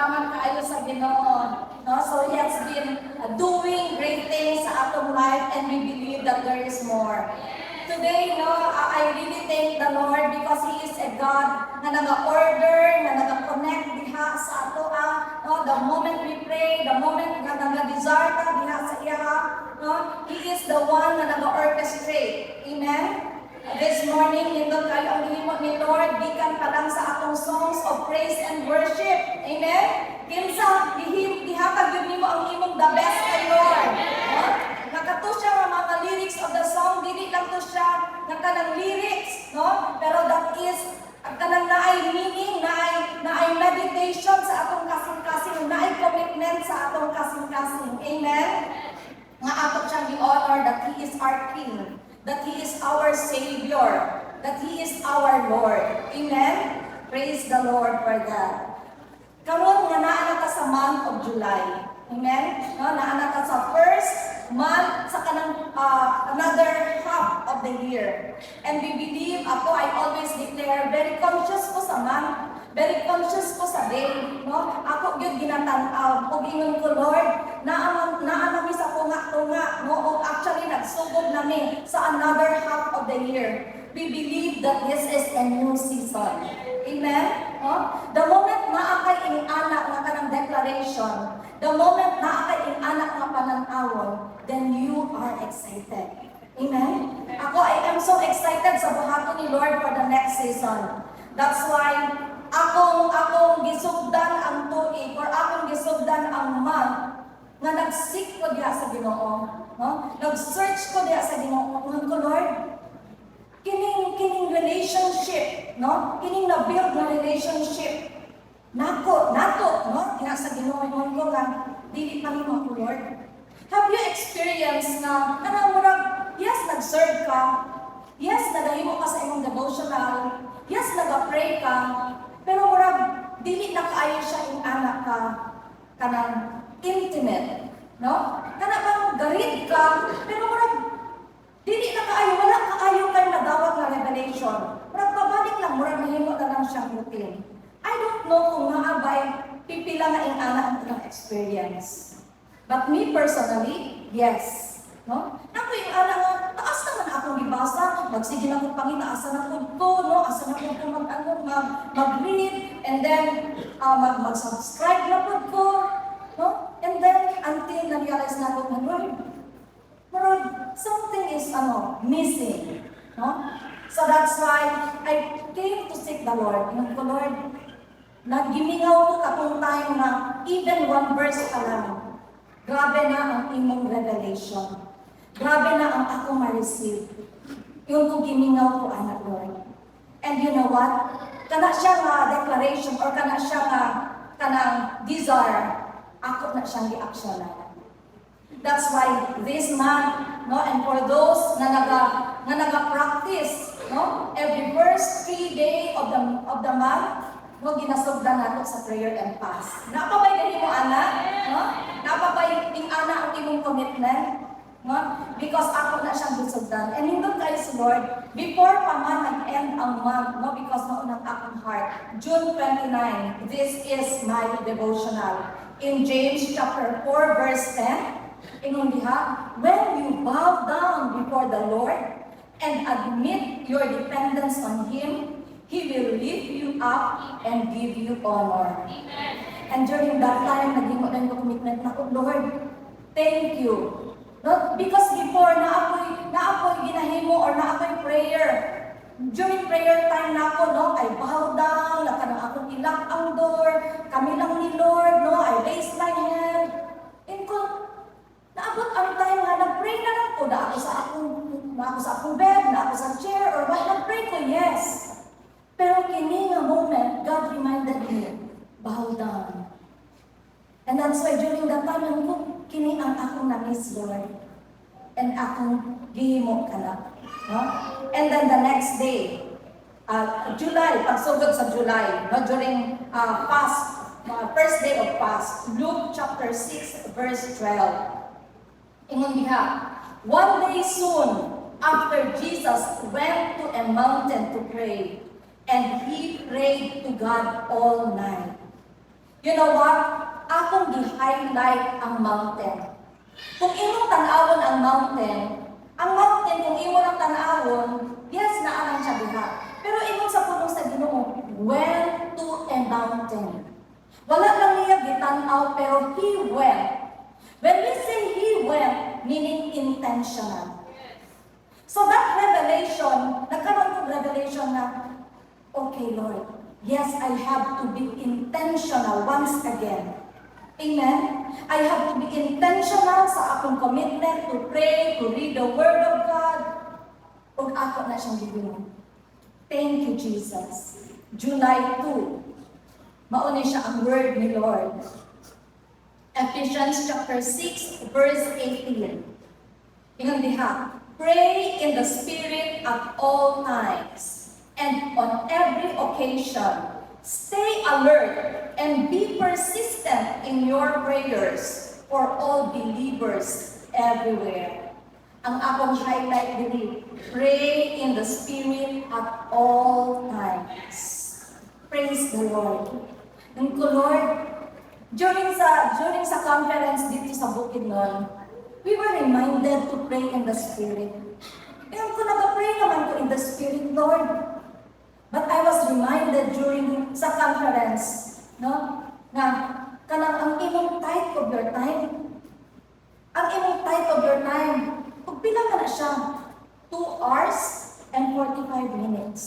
salamat kaayo sa Ginoo. No? So He has been doing great things sa atong life and we believe that there is more. Today, no, I really thank the Lord because He is a God na nag-order, na nag-connect diha sa ato. No? The moment we pray, the moment na nag-desire ka diha sa iya, no? He is the one na nag-orchestrate. Amen? This morning, nindot kayo ang himot ni Lord, gikan pa lang sa atong songs of praise and worship. Amen? Kinsa, dihatag yun nimo ang imong the best kay Lord. No? Nakato siya ang mga lyrics of the song, dili lang to siya nagkanang lyrics, no? Pero that is ang kanang naay meaning, naay meditation sa atong kasing-kasing, naay commitment sa atong kasing-kasing. Amen? Nga ato siyang i-honor that He is our King, that He is our Savior, that He is our Lord. Amen? Praise the Lord for that. Karon nga naa ka sa month of July. Amen? No, naa ka sa first month sa kanang another half of the year. And we believe, I always declare, very conscious ko sa month, very conscious ko sa day, no? Ako gyud ginatanaw, ug ingon ko, Lord, naa nami sa tunga, no? Ug actually nagsugod nami sa another half of the year. We believe that this is a new season. Amen? No? The moment naa kay iniana nga kanang declaration, the moment naa kay iniana nga pananawon, then you are excited. Amen? I am so excited sa buhaton ni Lord for the next season. That's why akong gisugdan ang tuig or akong gisugdan ang month nga nag-seek ko diha sa Ginoo, no? Nag-search ko diha sa Ginoo, ko Lord, kining relationship, no? Kining na-build na relationship. Nato, no? Diha sa Ginoo ko nga dili pa nimo ko, Lord. Have you experienced na kanang murag, yes, nag-serve ka, yes, nagahimo ka sa imong devotional, yes, nag-pray ka, pero murag, dili na kaayo siya yung anak ka, kanang intimate, no? Kana bang garid ka, pero murag, dili na kaayo, wala kaayo kayo nadawat na revelation. Murag, pabalik lang, murag, nahimo na lang siyang routine. I don't know kung naabay, pipila na yung anak ang experience. But me personally, yes. No? Ako yung anak nga, taas naman akong gibasa, magsige na kong Panginoon, asa na po ko, no? Asa na po ko mag-read, and then mag-subscribe na po ko, no? And then, until na-realize na ako, Lord, something is missing, no? So that's why I came to seek the Lord. Yung ko, Lord, naggimingaw ko katong time na even one verse pa lang, grabe na ang imong revelation. Grabe na ang ako ma-receive. Yung kung gimingaw ko, anak, Lord. And you know what? Kana siya nga declaration or kana siya nga kanang desire, ako na siyang i-actionan. That's why this month, no, and for those na naga-practice, no, every first 3 day of the month, no, ginasugdan nato sa prayer and fast. Napabay gani mo anak, no? Napabay ing anak ang imong commitment, no? Because ako na siyang gisugdan. And hindot kayo sa Lord, before pa man nag-end ang month, no, because maunang akong heart, June 29, this is my devotional. In James chapter 4, verse 10, ingon diha, when you bow down before the Lord and admit your dependence on Him, He will lift you up and give you honor. Amen. And during that time, naging mo na yung commitment na, oh Lord, thank you. Not because before na ako'y ginahimo or na ako'y prayer. During prayer time na ako, no, I bow down, na akong ilak ang door, kami lang ni Lord, no, I raise my hand. And ko, naabot ang time nga, nag-pray na lang ko, na ako sa akong bed, na ako sa chair, or what, nag-pray ko, yes. Pero kini nga moment, God reminded me, bow down. And that's why during that time, kini ang akong na-miss, Lord. And akong gihimo ka na. No? And then the next day, July, pagsugod sa July, no, during fast, first day of fast, Luke chapter 6, verse 12. Ingon diha, one day soon, after Jesus went to a mountain to pray, and He prayed to God all night. You know what? Akong gi-highlight ang mountain. Kung imong tanawon ang mountain kung imo lang tanawon, yes, naaman siya diha. Pero imong sa pulong sa Ginoo, went to a mountain. Wala lang niya gitanaw, pero he went. When we say he went, meaning intentional. So that revelation, nagkaroon kong revelation na, okay Lord, yes, I have to be intentional once again. Amen? I have to be intentional sa akong commitment to pray, to read the Word of God. Ug ako na siyang bibigyan. Thank you, Jesus. July 2. Mauna siya ang word ni Lord. Ephesians chapter 6, verse 18. Ingon diha, pray in the Spirit at all times, and on every occasion, stay alert and be persistent in your prayers for all believers everywhere. Ang akong highlight dili, pray in the Spirit at all times. Praise the Lord. Thank you, Lord. During sa conference dito sa Bukidnon, we were reminded to pray in the Spirit. Ngayon ko nag-pray naman ko in the Spirit, Lord. But I was reminded during sa conference, no, na kanang ang imong tithe of your time. Ang imong tithe of your time, kung pila ka na siya, 2 hours and 45 minutes.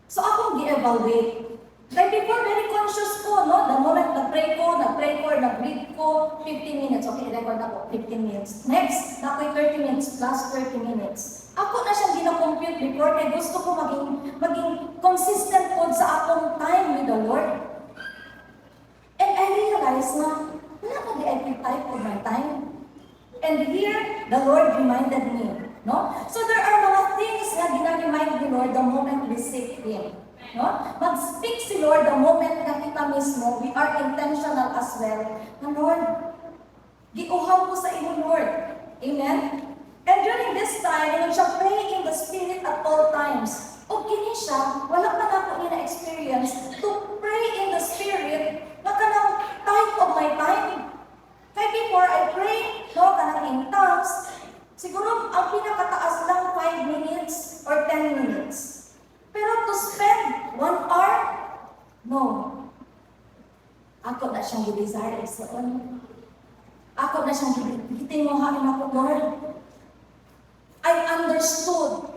So akong gi-evaluate. Like before, very conscious ko, no? The moment nag-pray ko, nag-read ko, 15 minutes. Okay, record ako, 15 minutes. Next, nako'y 30 minutes plus 30 minutes. Ako na siyang gina-compute before, kaya gusto ko maging consistent po sa akong time with the Lord. And I realized na, wala ko di type of my time. And here, the Lord reminded me, no? So there are mga things na gina-remind the Lord the moment we seek Him. No? Mag-speak si Lord the moment na kita mismo, we are intentional as well. Na Lord, giuhaw ko sa imo, Lord. Amen? And during this time, nung siya pray in the Spirit at all times, o kini siya, wala pa na ako ina-experience to pray in the Spirit na kanang type of my time. Kaya before I pray, no, kanang in tongues, siguro ang pinakataas lang 5 minutes or 10 minutes. Pero to spend 1 hour, no. Ako na siyang gi-desire soon. Ako na siyang gitimuhain ako, Lord. I understood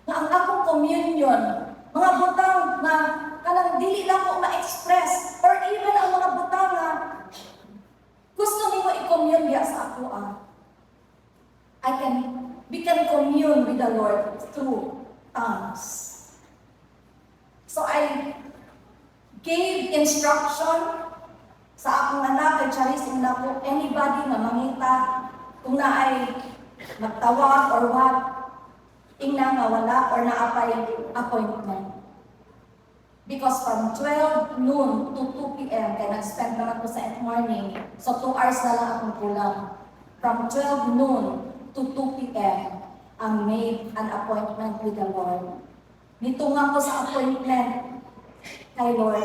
na ang akong communion, mga butang na kanang dili lang ko ma-express, or even ang mga butang na gusto nimo i-commune diya sa ako. We can commune with the Lord through tongues. So I gave instruction sa akong anak, kay Charis, na po, anybody na mangita, kung na ay magtawag or what, ingna nga wala or naapay appointment. Because from 12 noon to 2 p.m., kaya nag-spend naman ko sa morning, so 2 hours na lang akong kulang. From 12 noon to 2 p.m., I made an appointment with the Lord. Nitunga ko sa appointment kay Lord.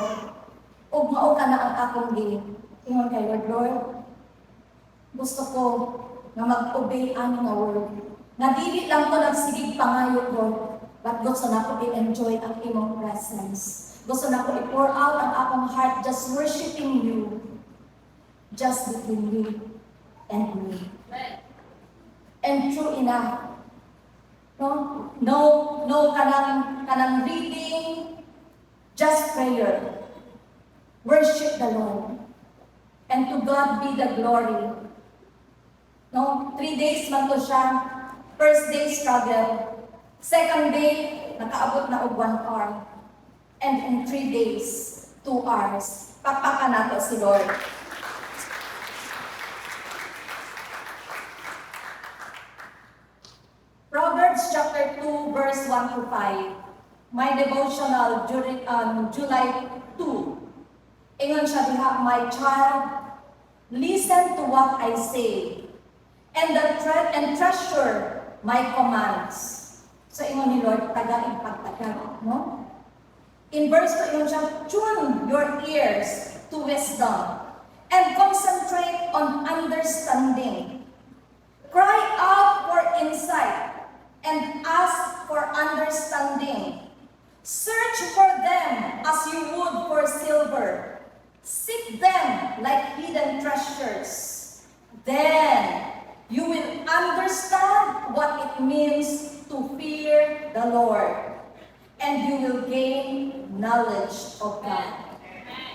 Ugmao ka na ang akong ingon kay Lord, Lord, gusto ko na mag-obey ang nga word. Na dili lang ko nagsigig pangayo, Lord, but gusto na ko i-enjoy ang imong presence. Gusto na ko i-pour out ang akong heart just worshiping you, just between you and me. And true enough, no kanang reading, just prayer. Worship the Lord. And to God be the glory. 3 days man to siya. First day struggle. Second day, nakaabot na og 1 hour. And in 3 days, 2 hours. Pakpaka nato si Lord. Proverbs chapter 2, verse 1 to 5. My devotional during July 2. Ingon siya diha, my child, listen to what I say, and treasure my commands. So ingon ni Lord, tagaing pagtagag, no? In verse 2, ingon siya, tune your ears to wisdom and concentrate on understanding. Cry out for insight and ask for understanding. Search for them as you would for silver. Seek them like hidden treasures. Then you will understand what it means to fear the Lord, and you will gain knowledge of God.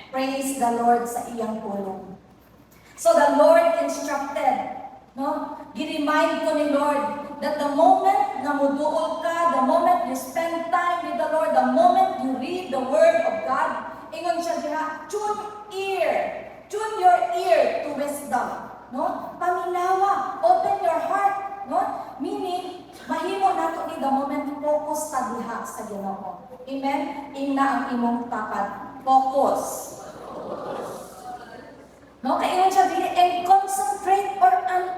Praise the Lord sa iyang pulong. So the Lord instructed, no? Gi-remind ko ni Lord that the moment na muduol ka, the moment you spend time with the Lord, the moment you read the Word of God, ingon siya diha, tune your ear to wisdom. No? Paminawa, open your heart. No? Meaning, mahimo nato ni the moment focus ta diha sa Ginoo. Amen? Ina ang imong takad. Focus. No? Kaya ingon siya diha, and concentrate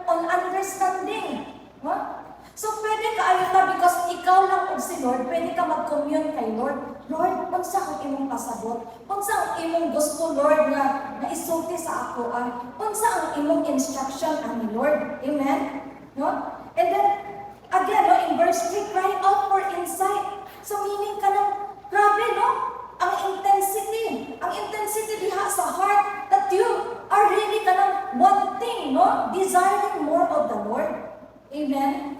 on understanding. No? So, pwede ka ayun because ikaw lang o si Lord, pwede ka mag-commune kay Lord. Lord, unsa ang imong pasabot? Unsa ang imong gusto, Lord, na isulti sa ako? Unsa ang imong instruction, ani Lord? Amen? No? And then, again, no, in verse 3, cry out for insight. So, meaning ka ng, grabe, no? Ang intensity diha sa heart that you are really ka ng wanting, no? Desiring more of the Lord. Amen?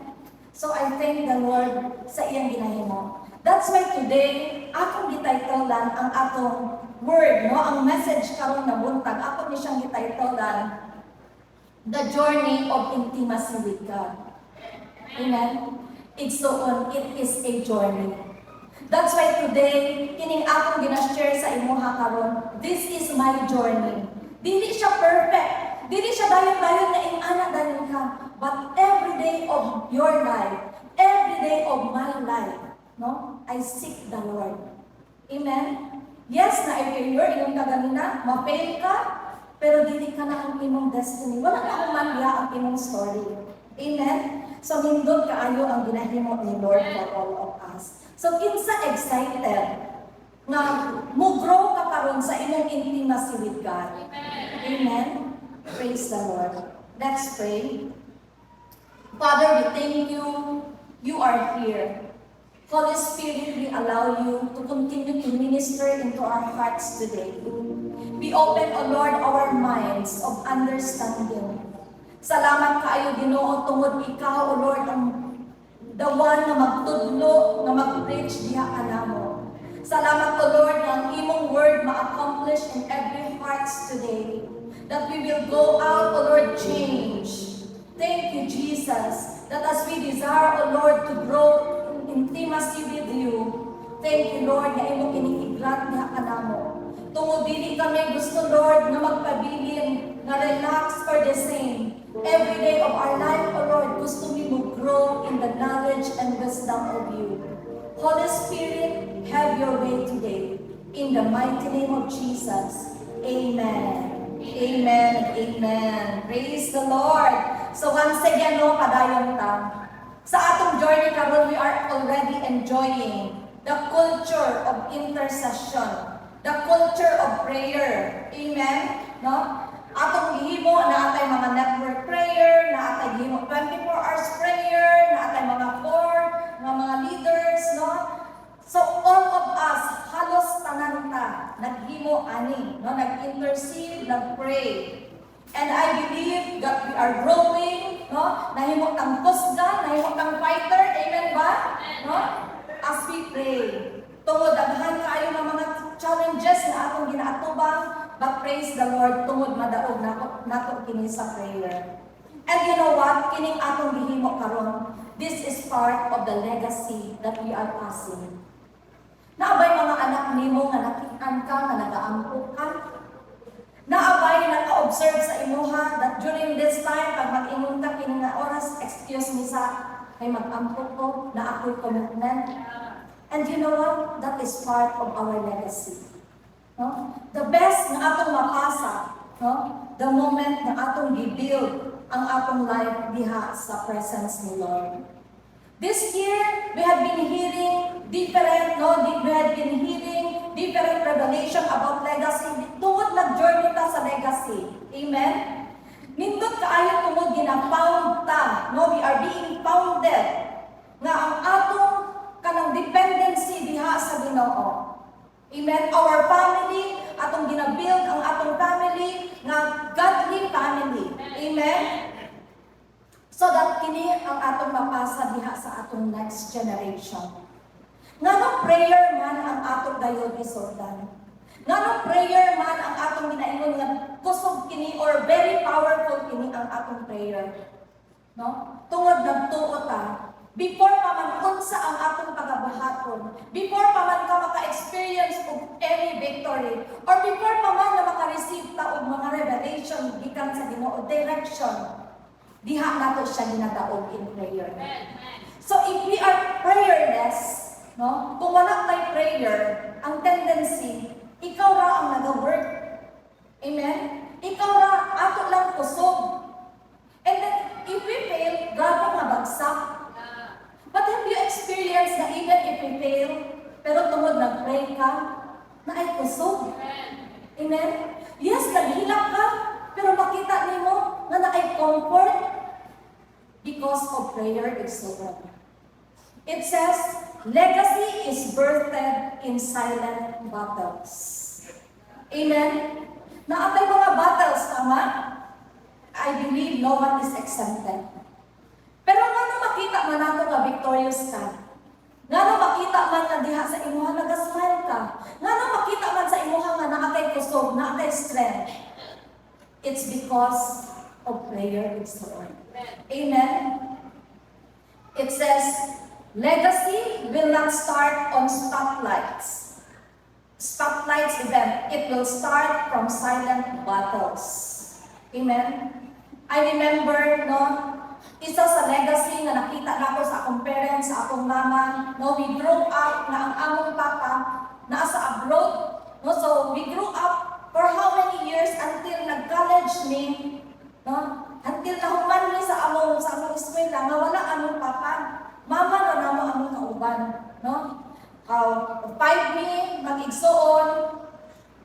So I thank the Lord sa iyang ginahimo. That's why today, akong gitaytolan ang atong word, no? Ang message karon na buntag, ako ni siyang gitaytolan, the journey of intimacy with God. Amen? It's so on, it is a journey. That's why today, kining akong ginashare sa imuha karon, this is my journey. Dili siya perfect. Dili siya dayon-dayon na ingana dayon ka. But every day of your life, every day of my life, no, I seek the Lord. Amen? Yes, na failure, inong kaganina, ma-fail ka, pero dili ka na ang imong destiny. Wala na akong diha ang imong story. Amen? So, hindot kaayo ang ginahimo ni Lord for all of us. So, kinsa excited na mo-grow ka karon sa imong intimacy with God. Amen? Praise the Lord. Let's pray. Father, we thank you. You are here. Holy Spirit, we allow you to continue to minister into our hearts today. We open, O Lord, our minds of understanding. Salamat kaayo, Ginoo, tungod ikaw, O Lord, ang the one na magtudlo, na mag-preach diha kanamo. Salamat, O Lord, na ang imong word ma-accomplish in every hearts today. That we will go out, O Lord, change. Thank you, Jesus, that as we desire, O Lord, to grow in intimacy with you, thank you, Lord, na imong kinikiglat niya kanamo. Tungod dili kami gusto, Lord, na magpabilin, na relax or the same. Every day of our life, O Lord, gusto mi mo grow in the knowledge and wisdom of you. Holy Spirit, have your way today. In the mighty name of Jesus. Amen. Amen. Amen. Praise the Lord. So once again, no, padayon ta. Sa atong journey karon, we are already enjoying the culture of intercession, the culture of prayer. Amen. No? Atong gihimo na atay mga network prayer, na atay gihimo 24 hours prayer, na atay mga core, mga leaders, no? So all of us, halos tanan ta, naghimo ani, no? Nag-intercede, nag-pray. And I believe that we are growing, no? Nahimo tang kusga, nahimo tang fighter, amen ba? No? As we pray. Tungod daghan kaayo ng mga challenges na atong ginaatubang, but praise the Lord, tungod madaog nato kini sa prayer. And you know what? Kining atong gihimo karon, this is part of the legacy that we are passing. Naabay mga anak nimo nga nakit-an ka, nga nag-aampok ka. Naabay naka-observe sa imuha that during this time, pag mag-ingon ka kining oras, excuse me sa kay mag-ampok ko, na ako'y commitment. And you know what? That is part of our legacy. No? The best na atong mapasa, no? The moment na atong gi-build ang atong life diha sa presence ni Lord. This year, we have been hearing different, no? We have been hearing different revelation about legacy. Tungod nag-journey ta sa legacy. Amen? Nindot kaayo tungod gina-found ta. No? We are being founded. Nga ang atong kanang dependency diha sa Ginoo. Amen? Our family, atong gina-build ang atong family, nga godly family. Amen? So that kini ang atong mapasa diha sa atong next generation. Nga prayer man ang atong dayon isultan. Nga prayer man ang atong ginaingon nga kusog kini or very powerful kini ang atong prayer. No? Tungod nagtuo ta, before pa man unsa ang atong pagabuhaton, before pa man ka maka-experience og any victory, or before pa man na maka-receive ta og mga revelation gikan sa Ginoo direction, diha nato siya ginadaog in prayer. So if we are prayerless, no? Kung wala tay prayer, ang tendency, ikaw ra ang nag-work. Amen? Ikaw ra, ato lang kusog. And then, if we fail, grabe nga bagsak. But have you experienced na even if we fail, pero tungod nag-pray ka, na ay kusog? Amen? Yes, naghilak ka, pero makita nimo na na ay comfort because of prayer exuberant. It says, legacy is birthed in silent battles. Amen? Naatay mga battles, tama? I believe no one is exempted. Pero nga na makita man nato nga victorious ka, nga na makita man na diha sa imuha nag-smile ka, nga na makita man sa imuha nga nakakay kusog, nakakay strength, it's because of prayer it's the Lord. Amen? It says, legacy will not start on spotlights. Spotlights event. It will start from silent battles. Amen? I remember, no, isa sa legacy na nakita nako sa akong parents, sa akong mama, no, we grew up na ang among papa nasa abroad. No, so we grew up for how many years until nag-college ni, no? Until nahuman ni sa among eskwela nga wala among papa. Mama na namo among kauban, no? 5 mi mag-igsoon,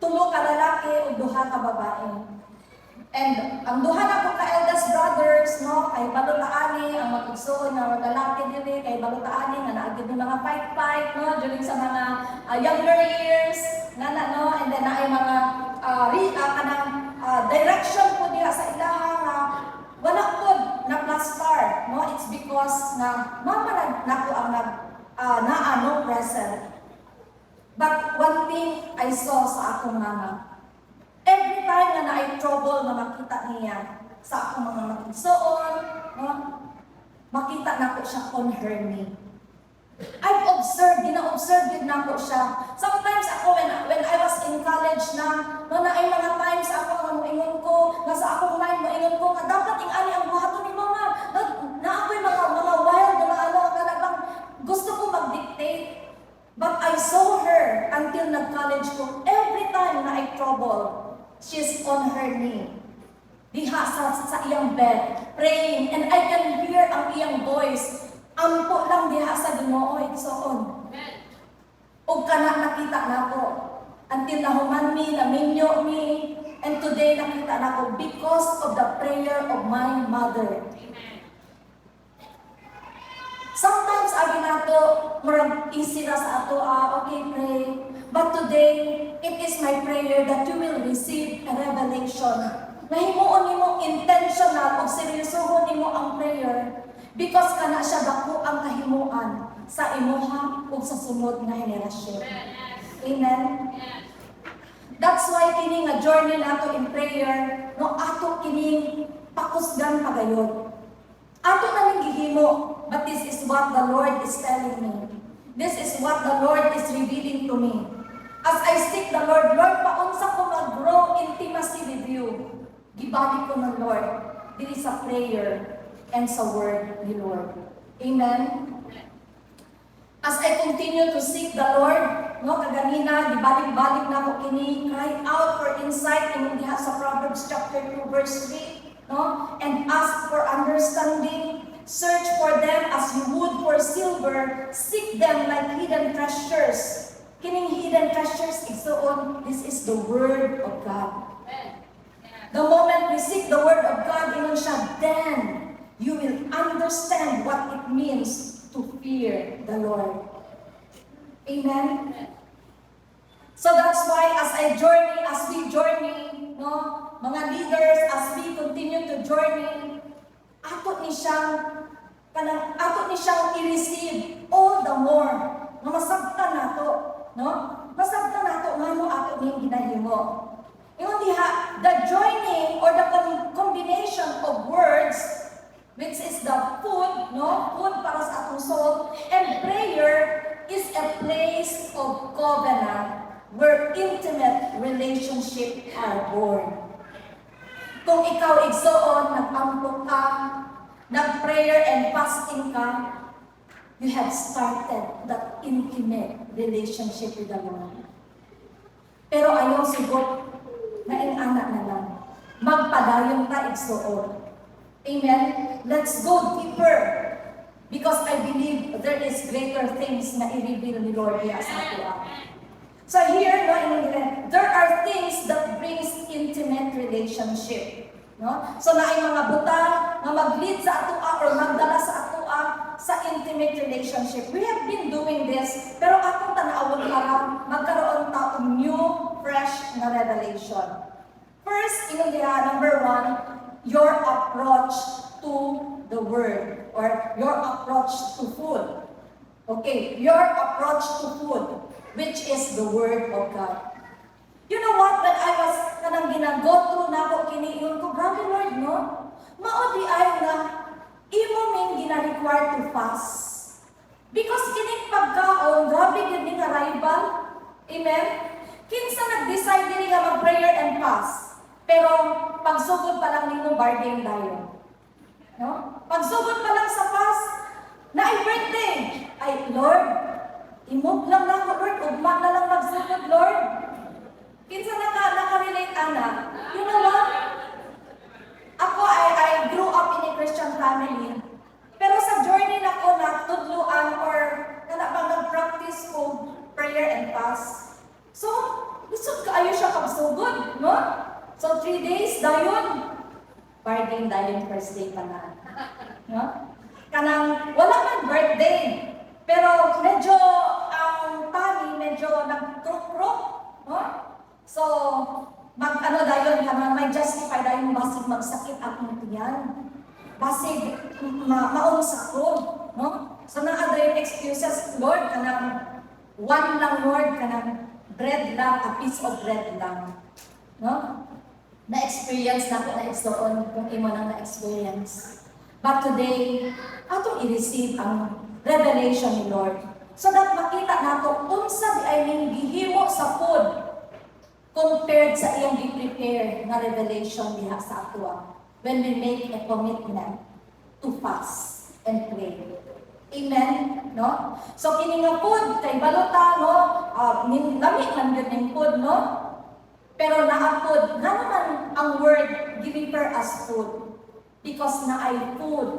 3 ka lalaki ug 2 ka babae. And ang 2 na ko ka eldest brothers, no, kay balutaani ang mag-igsoon na lalaki dili, kay balutaani nga naagid ni mga fight, no, during sa mga younger years, nga na, no, and then naay mga direction po diha sa ilaha nga wala pod na plaster, no, it's because na mama nako ang naano present. But one thing I saw sa akong mama, every time na naay trouble na makita niya sa akong mga mag-igsoon, no, makita nako siya on her knee. I've observed, gina-observe din nako siya. Sometimes ako, when I was in college na, no, na ay mga times ako ang moingon ko, na sa akong mind moingon ko, nga dapat ingani ang buhaton ni mama. Na ako'y mga wild na ano, talagang gusto ko mag-dictate. But I saw her until nag-college ko. Every time na ay trouble, she's on her knee. Diha sa iyang bed, praying, and I can hear ang iyang voice. Ampo lang diha sa Ginoo igsoon. Ug kana nakita nako until nahuman mi, naminyo mi, and today nakita nako because of the prayer of my mother. Sometimes abi nato murag easy ra sa ato, okay, pray. But today, it is my prayer that you will receive a revelation. Nahimuon nimo intentional o seryosohon nimo ang prayer. Because kana siya dako ang kahimuan sa imuha ug sa sunod nga henerasyon. Amen? That's why kini nga journey nato in prayer, no, ato kining pakusgan pagayon. Ato na ning gihimo, but this is what the Lord is telling me. This is what the Lord is revealing to me. As I seek the Lord, paunsa ko mag-grow intimacy with you. Gibalik ko ng Lord, dili sa prayer and sa word ni Lord. Amen? As I continue to seek the Lord, no, kaganina, gibalik-balik na ko kini, cry out for insight in diha sa Proverbs chapter 2 verse 3, no, and ask for understanding. Search for them as you would for silver, seek them like hidden treasures. kining hidden treasures igsuon, this is the Word of God. The moment we seek the Word of God, ingon siya, then you will understand what it means to fear the Lord. Amen? So that's why as we journey, no, mga leaders, as we continue to journey, ato ni siyang i-receive all the more na masabtan nato, no? Masabtan nato ngano ato ning ginahimo. Yung diha, the joining or the combination of words, which is the food, no? Food para sa atong soul, and prayer is a place of covenant where intimate relationship are born. Kung ikaw igsoon, nag-ampok ka, nag-prayer and fasting ka, you have started that intimate relationship with the Lord. Pero ayaw siguro na anak na lang. Magpadayon ta igsoon. Amen? Let's go deeper. Because I believe there is greater things na i-reveal ni Lord niya sa ato. So here, no, there are things that brings intimate relationship. No? So na ay mga butang na mag-lead sa atua or magdala sa atua sa intimate relationship. We have been doing this, pero atong tanawon para magkaroon ta og new, fresh na revelation. First, number 1, your approach to the Word or your approach to food. Okay, your approach to food, which is the Word of God. You know what? When I was kanang ginago through na ako kiniyon ko, grabe Lord, no? Maodi ay na imo ming gina-require to fast. Because kining pagkaon, grabe gid ning arrival. Amen? Kinsa nag-decide diri nga mag-prayer and fast. Pero pagsugod pa lang nimo bargain dayon. No? Pagsugod pa lang sa fast, na ay birthday. Ay Lord, imo lang na ako Lord, ugma na lang magsugod Lord. Kinsa naka-relate ana? You know what? Ako, I grew up in a Christian family. Pero sa journey na ko na tudluan or bang nag-practice ko prayer and fast. So, gusto kaayo siya pagsugod, no? So, 3 days, dayon. Bargain dayon first day pa na. No? Kanang, wala man birthday. Pero medyo, ang tani, medyo nag-kruk-kruk. No? So, dayon ka na, may justify dayon basig magsakit akong tiyan. Basig maunsa ko, no? So, na-other excuses, Lord, kanang one lang, Lord, kanang bread lang, a piece of bread lang. No? Na-experience na ko na igsoon kung imo nang na-experience. But today, atong i-receive ang revelation ni Lord. So that makita nato unsa di ay ning gihimo sa food compared sa iyang gi-prepare na revelation diha sa ato when we make a commitment to fast and pray. Amen? No? So kini nga food kay balota, no? Lami man gyud ning food, no? Pero naapod, nga naman ang word deliver as food. Because na ay food,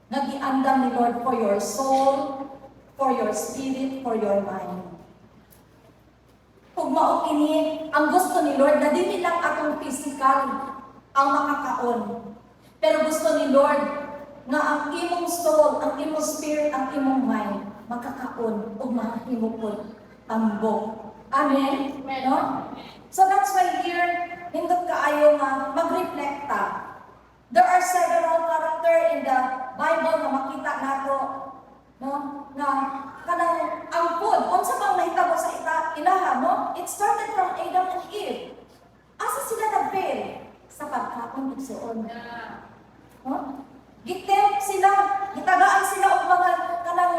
nagiandam ni Lord for your soul, for your spirit, for your mind. Kung mao kini, ang gusto ni Lord na dili lang atong physical ang makakaon. Pero gusto ni Lord na ang imong soul, ang imong spirit, ang imong mind makakaon ug mahimupod tambok. Amen? No? So that's why here, nindot kaayo nga mag-reflecta. There are several character in the Bible na makita nato, no? Na kanang ang food, unsa bang nahitabo sa ilaha, no? It started from Adam and Eve. Asa sila nag-fail? Sa pagkaon igsuon. No? Gitempt sila, gitagaan sila og mga kanang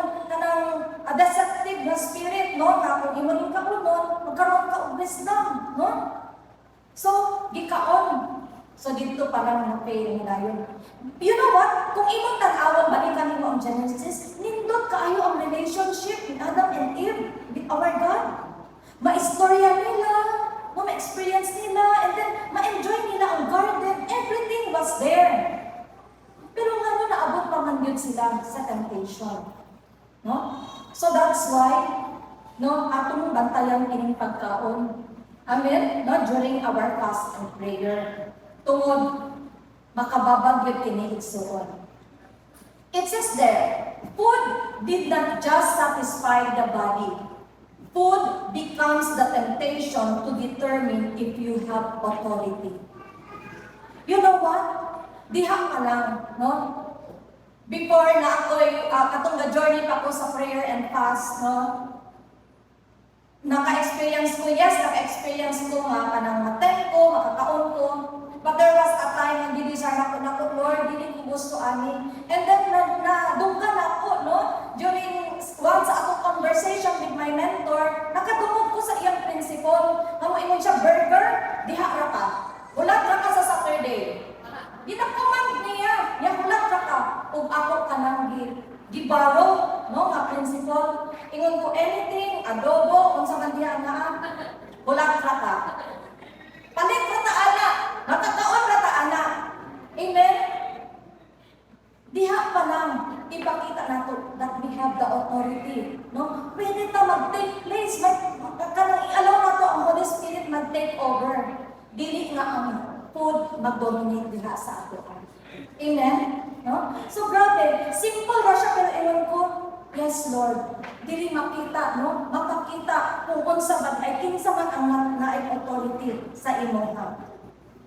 deceptive na spirit, no? Na kung imo ning kabunon, magkaroon ka og wisdom, no? So, gikaon. So, dito parang na-fail nila yun. You know what? Kung imong tan-awon, balikan mo ang Genesis, nindot kaayo ang relationship with Adam and Eve with our God. Ma-istorya nila, ma-experience nila, and then ma-enjoy nila ang garden. Everything was there. Pero nga naabot pa man yun sila sa temptation. No? So that's why, no, ato mong bantayan kining pagkaon. Amen? No, during our fast and prayer. Tungod, makababag yun kini igsuon. It says there, food did not just satisfy the body. Food becomes the temptation to determine if you have authority. You know what? Diha ka lang, no? Before na ako'y, katong journey pa ko sa prayer and fast, no? Naka-experience ko, yes, naka-experience ko nga kanang maten ko, makakaon ko. But there was a time na dinisar na ko, Lord, dili ko gusto ani. And then, nadunggan ako, no? During one sa akong conversation with my mentor, nakadungog ko sa iyang principle. Amo ingon siya, burger, diha ra ka. Hulat ra ka sa Saturday. Ginakamang niya, hulat ra ka. Ug ako kanang gibaro, no, nga principle. Ingon ko anything, adobo, unsa man diha nga, hulat ra ka. Palit ra ta ana, makakaon ra ta ana. Amen. Diha pa lang ipakita nato that we have the authority, no? Pwede ta mag-take place, kanang i-allow nato ang Holy Spirit mag-take over. Dili nga ang food mag-dominate diha sa ato. Amen. No? So grabe, simple ra siya pero ewan ko, yes Lord, dili makita, no? Makakita kung unsa man ay kinsa man ang naay authority sa imong hand.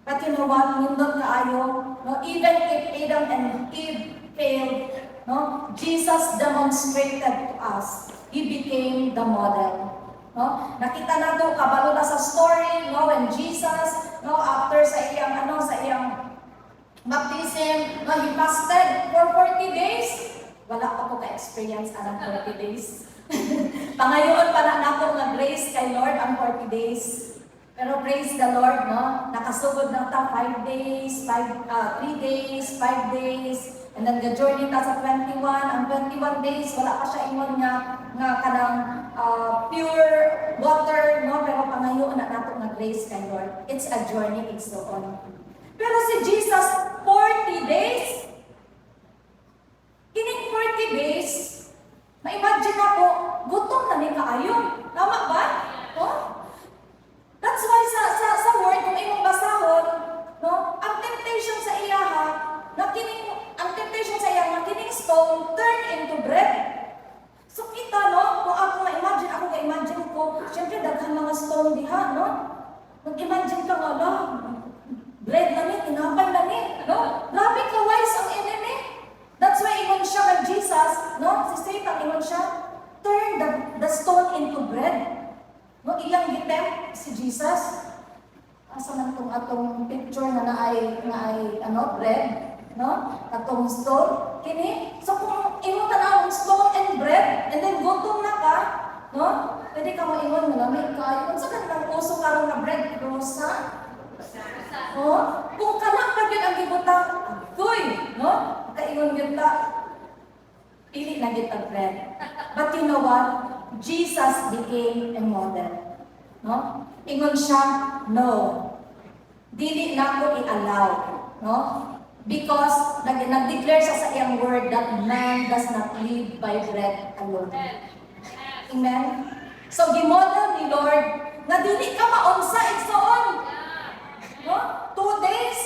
But you know what? Nindot kaayo, no? Even if Adam and Eve failed, no? Jesus demonstrated to us. He became the model. No? Nakita nato kabalo na sa story, no? When Jesus, no, after sa iyang baptism, no, he fasted for 40 days. Wala pa ko ka-experience anang 40 days. Pangayoon pa na nako nga grace kay Lord ang 40 days. Pero praise the Lord, no? Nakasugod na ta 5 days, 3 days, 5 days, and then the-journey ta sa 21. Ang 21 days, wala pa siya ingon nga kanang pure water, no? Pero pangayoon na nato nga grace kay Lord. It's a journey, it's so on. Pero si Jesus, 40 days, kining 40 days, ma-imagine ako, gutom na ni kaayo. Tama ba? Oh? That's why sa word, kung imong basahon, no, ang temptation sa iyaha, ang temptation sa iyaha, kining stone turn into bread. So kita, no, kung ako ga-imagine ko, syempre daghan mga stone diha, no? Mag-imagine ka nga lang, bread na ni, tinapay na ni, no? Grabe ka wise ang enemy. That's why ingon siya kay Jesus, no? Si Satan ingon siya, turn the stone into bread. No, iyang gitem si Jesus. Asa man tong atong picture na naay bread, no? Atong stone kini. So kung imo tanawon stone and bread and then gutom na ka, no? Pwede ka mo ingon nga lamig kayo. Unsa ka nang uso karon nga bread cross, ha? Oh, kung kana pa gyud ang gibutang, agoy, no? Kaingon gyud ta. Pili na gyud ang bread. But you know what? Jesus became a model. No? Ingon siya, no. Dili na ko i-allow. No? Because nag-declare siya sa iyang word that man does not live by bread alone. Amen? So, gimodel ni Lord, nga dili ka maunsa igsoon. No? 2 days,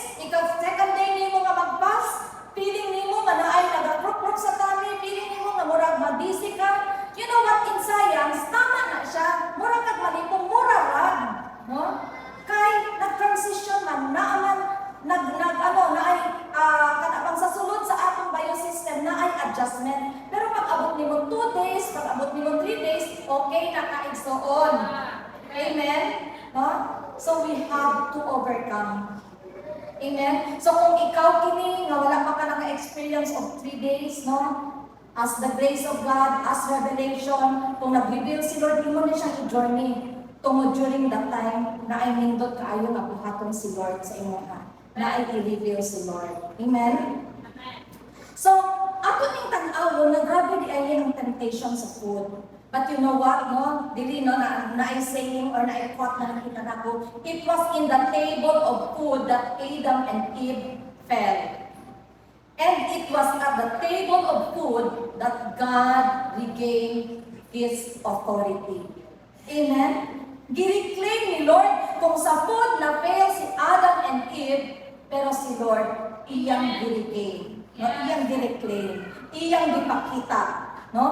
second day nimo nga mag-fast, feeling nimo nga naay nagakruk-kruk sa tummy, feeling nimo nga murag madisi ka. You know what, in science, tama na siya. Murag kag malipong murag, no? Kay nag-transition man, naaman, naay kanabang sa sulod sa atong biosystem, naay adjustment. Pero pag abot nimo 2 days, pag abot nimo 3 days, okay na kaigsoon. Amen? No? So we have to overcome. Amen? So kung ikaw kini nga wala pa ka naka-experience of 3 days, no? As the grace of God, as revelation, kung nag-reveal si Lord, imo na siyang i-journey. Tungod during that time, na ay nindot kaayo nga buhaton si Lord sa imo ha. Na ay i-reveal si Lord. Amen? So, ato ning tan-aw na grabe di ay ang temptation sa food. But you know what, no? Dili, no, na ay saying or na ay quote na nakita nako. It was in the table of food that Adam and Eve fell. And it was at the table of food that God regained His authority. Amen? Gireclaim ni Lord kung sa food na fail si Adam and Eve, pero si Lord, iyang gireclaim. No? Iyang gireclaim. Iyang gipakita. No?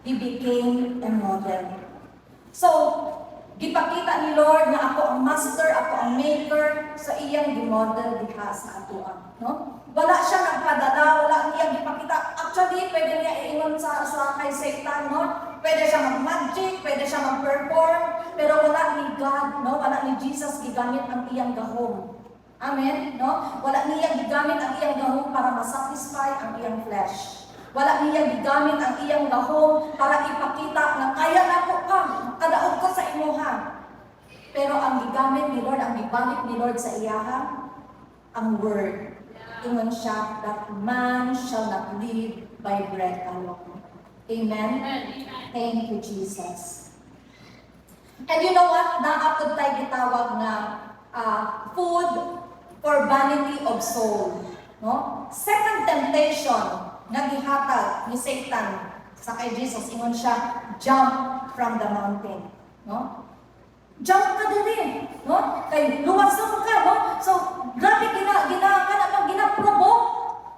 He became a model. So, gipakita ni Lord na ako ang master, ako ang maker, sa iyang gimodel diha sa atuan. No? Wala siya nagpadala, wala niyang gipakita. Actually, pwede niya iingon sa kay Satan, no? Pwede siya mag-magic, pwede siya mag-perform, pero wala ni God, no? Wala ni Jesus gigamit ang iyang gahom. Amen, no? Wala niya gigamit ang iyang gahom para masatisfy ang iyang flesh. Wala niya gigamit ang iyang gahom para ipakita na kaya na ko ka, kadaog ko sa imuha. Pero ang gigamit ni Lord, ang gibalik ni Lord sa iyaha, ang word. Ingon siya that man shall not live by bread alone. Amen? Thank you, Jesus. And you know what? Naapod tayo gitawag na food for vanity of soul. No? Second temptation na gihatag ni Satan sa kay Jesus, ingon siya, jump from the mountain. No? Jump ka din, no? Kay luwasong ka, no? So, grabe gina-provoke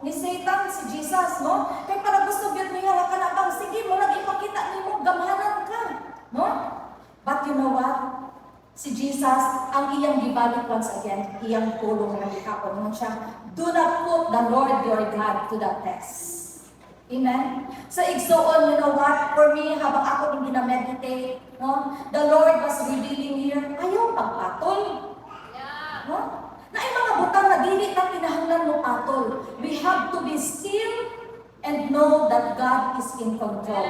ni Satan si Jesus, no? Kay para gusto gyud niya ka na bang sige mo nag-ipakita nimo gamhanan ka, no? But you know what? Si Jesus, ang iyang gibalik once again, iyang pulong na gihapon mo siya, do not put the Lord your God to the test. Amen? So, igsoon, you know what? For me, habang ako yung ginameditate, no? The Lord was revealing here, ayaw pagpatol. No? Na ay mga butang na dili na kinahanglan mo patol. We have to be still and know that God is in control.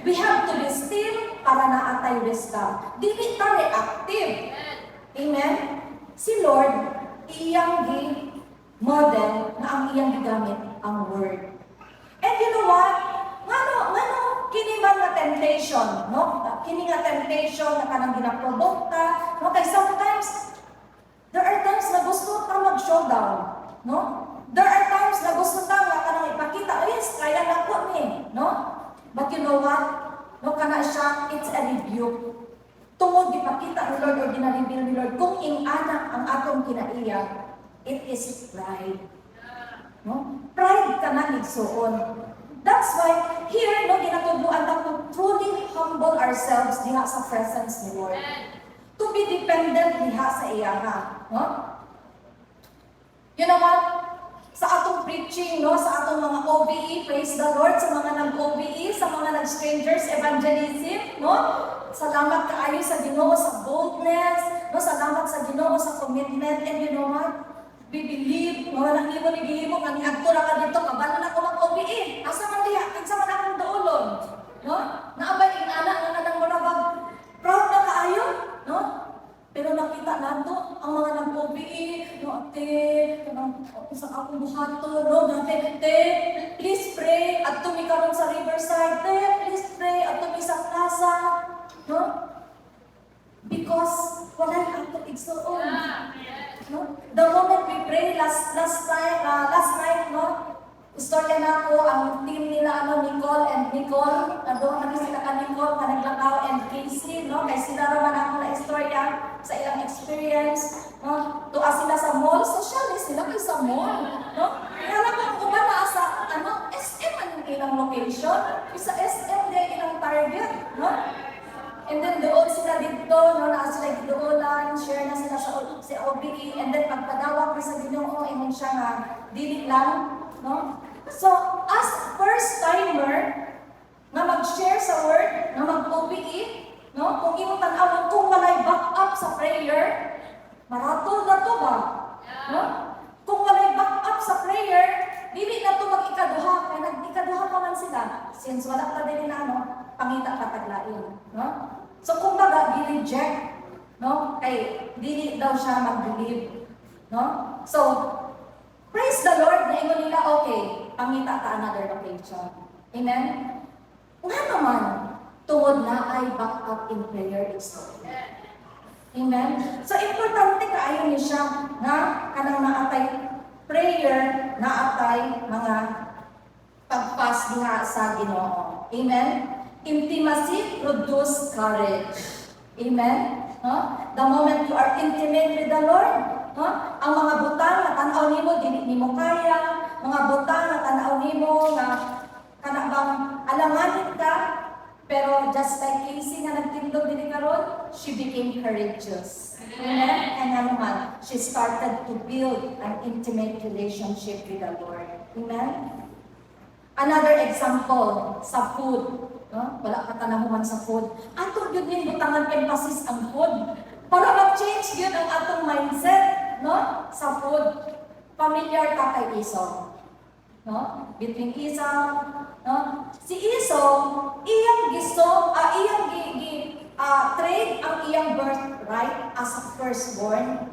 We have to be still para naatay wisdom. Dili ta reactive. Amen? Si Lord, iyang model na ang iyang gigamit ang word. And you know what? Ngano, kini man nga temptation, no? Kini nga temptation na kanang ginaprovoke ta, no? Kay sometimes, there are times na gusto ta mag-showdown, no? There are times na gusto ta nga kanang ipakita, oh yes, kaya na ko ni, no? But you know what? No, kana siya, it's a rebuke. Tungod gipakita ni Lord o gina-reveal ni Lord, kung ing-anak ang atong kinaiya, it is pride. No? Pride ka na igsuon. That's why here no ginatubuan ta to truly humble ourselves diha sa presence ni Lord. To be dependent diha sa iyaha, no? You know what? Sa atong preaching, no, sa atong mga OBE, praise the Lord, sa mga nag-OBE, sa mga nag-strangers evangelism, no? Salamat kaayo sa Ginoo sa boldness, no? Salamat sa Ginoo sa commitment, and you know what? We believe, wala nang libo ni gihimo nga niadto ra ka dito, kabalo na ko mag-OBE. Asa man diha, kinsa man akong duolon, no? Naabay ing anak nga kanang murag proud na kaayo, no? Pero nakita nato ang mga nag-OBE, no, ate, kanang sa akong buhaton, no, ate, please pray at tumi karon sa Riverside, please pray at tumi sa plaza, no? Because wala ato igsuon. No? The moment we pray last night, no? Istorya na ako ang team nila Nicole, doon sila ka Nicole, Nicole and Casey, no? Kaya sila naman ako na istorya sa ilang experience, no? Tuwa sila sa mall, socialist sila kayo sa mall, no? Kaya lang kung ba na sa SM ang ilang location, isa SM din ilang target, no? And then doon sila dito, no, na sila giduolan, share na sila sa OBE, and then pagpadawag ko sa Ginoo, ingon siya nga, dili lang, no? So, as first timer, na mag-share sa word, na mag-OBE, no, kung imong tan-awon, kung walay back up sa prayer, maratol na to ba? No? Kung walay back up sa prayer, dili na to mag-ikaduha, kaya nag-ikaduha pa man sila, since wala pa din na, no, pangita pataglain, no? So kung baga, di-reject, no? Kay dili daw siya mag-believe, no? So, praise the Lord na ingon nila, okay, pangita ta another location. Amen? Nga naman, tungod na ay back up in prayer is okay. Amen? So, importante kaayo ni siya na kanang naatay prayer, naatay mga pagpas diha sa Ginoo. Amen? Intimacy produce courage. Amen? No? The moment you are intimate with the Lord, no? Ang mga butang na tanaw nimo dili nimo kaya, mga butang na tanaw nimo nga kana bang alanganin ka, pero just like Casey nga nagtindog dili karon, she became courageous. Amen? And ano man, she started to build an intimate relationship with the Lord. Amen? Another example, sa food. No? Wala ka tanahuman sa food. Ato yun yung butangan emphasis ang food. Para mag-change yun ang atong mindset, no? Sa food. Familiar ka kay Esau. No? Between Esau, no? Si Esau, iyang trade ang iyang birthright as a firstborn.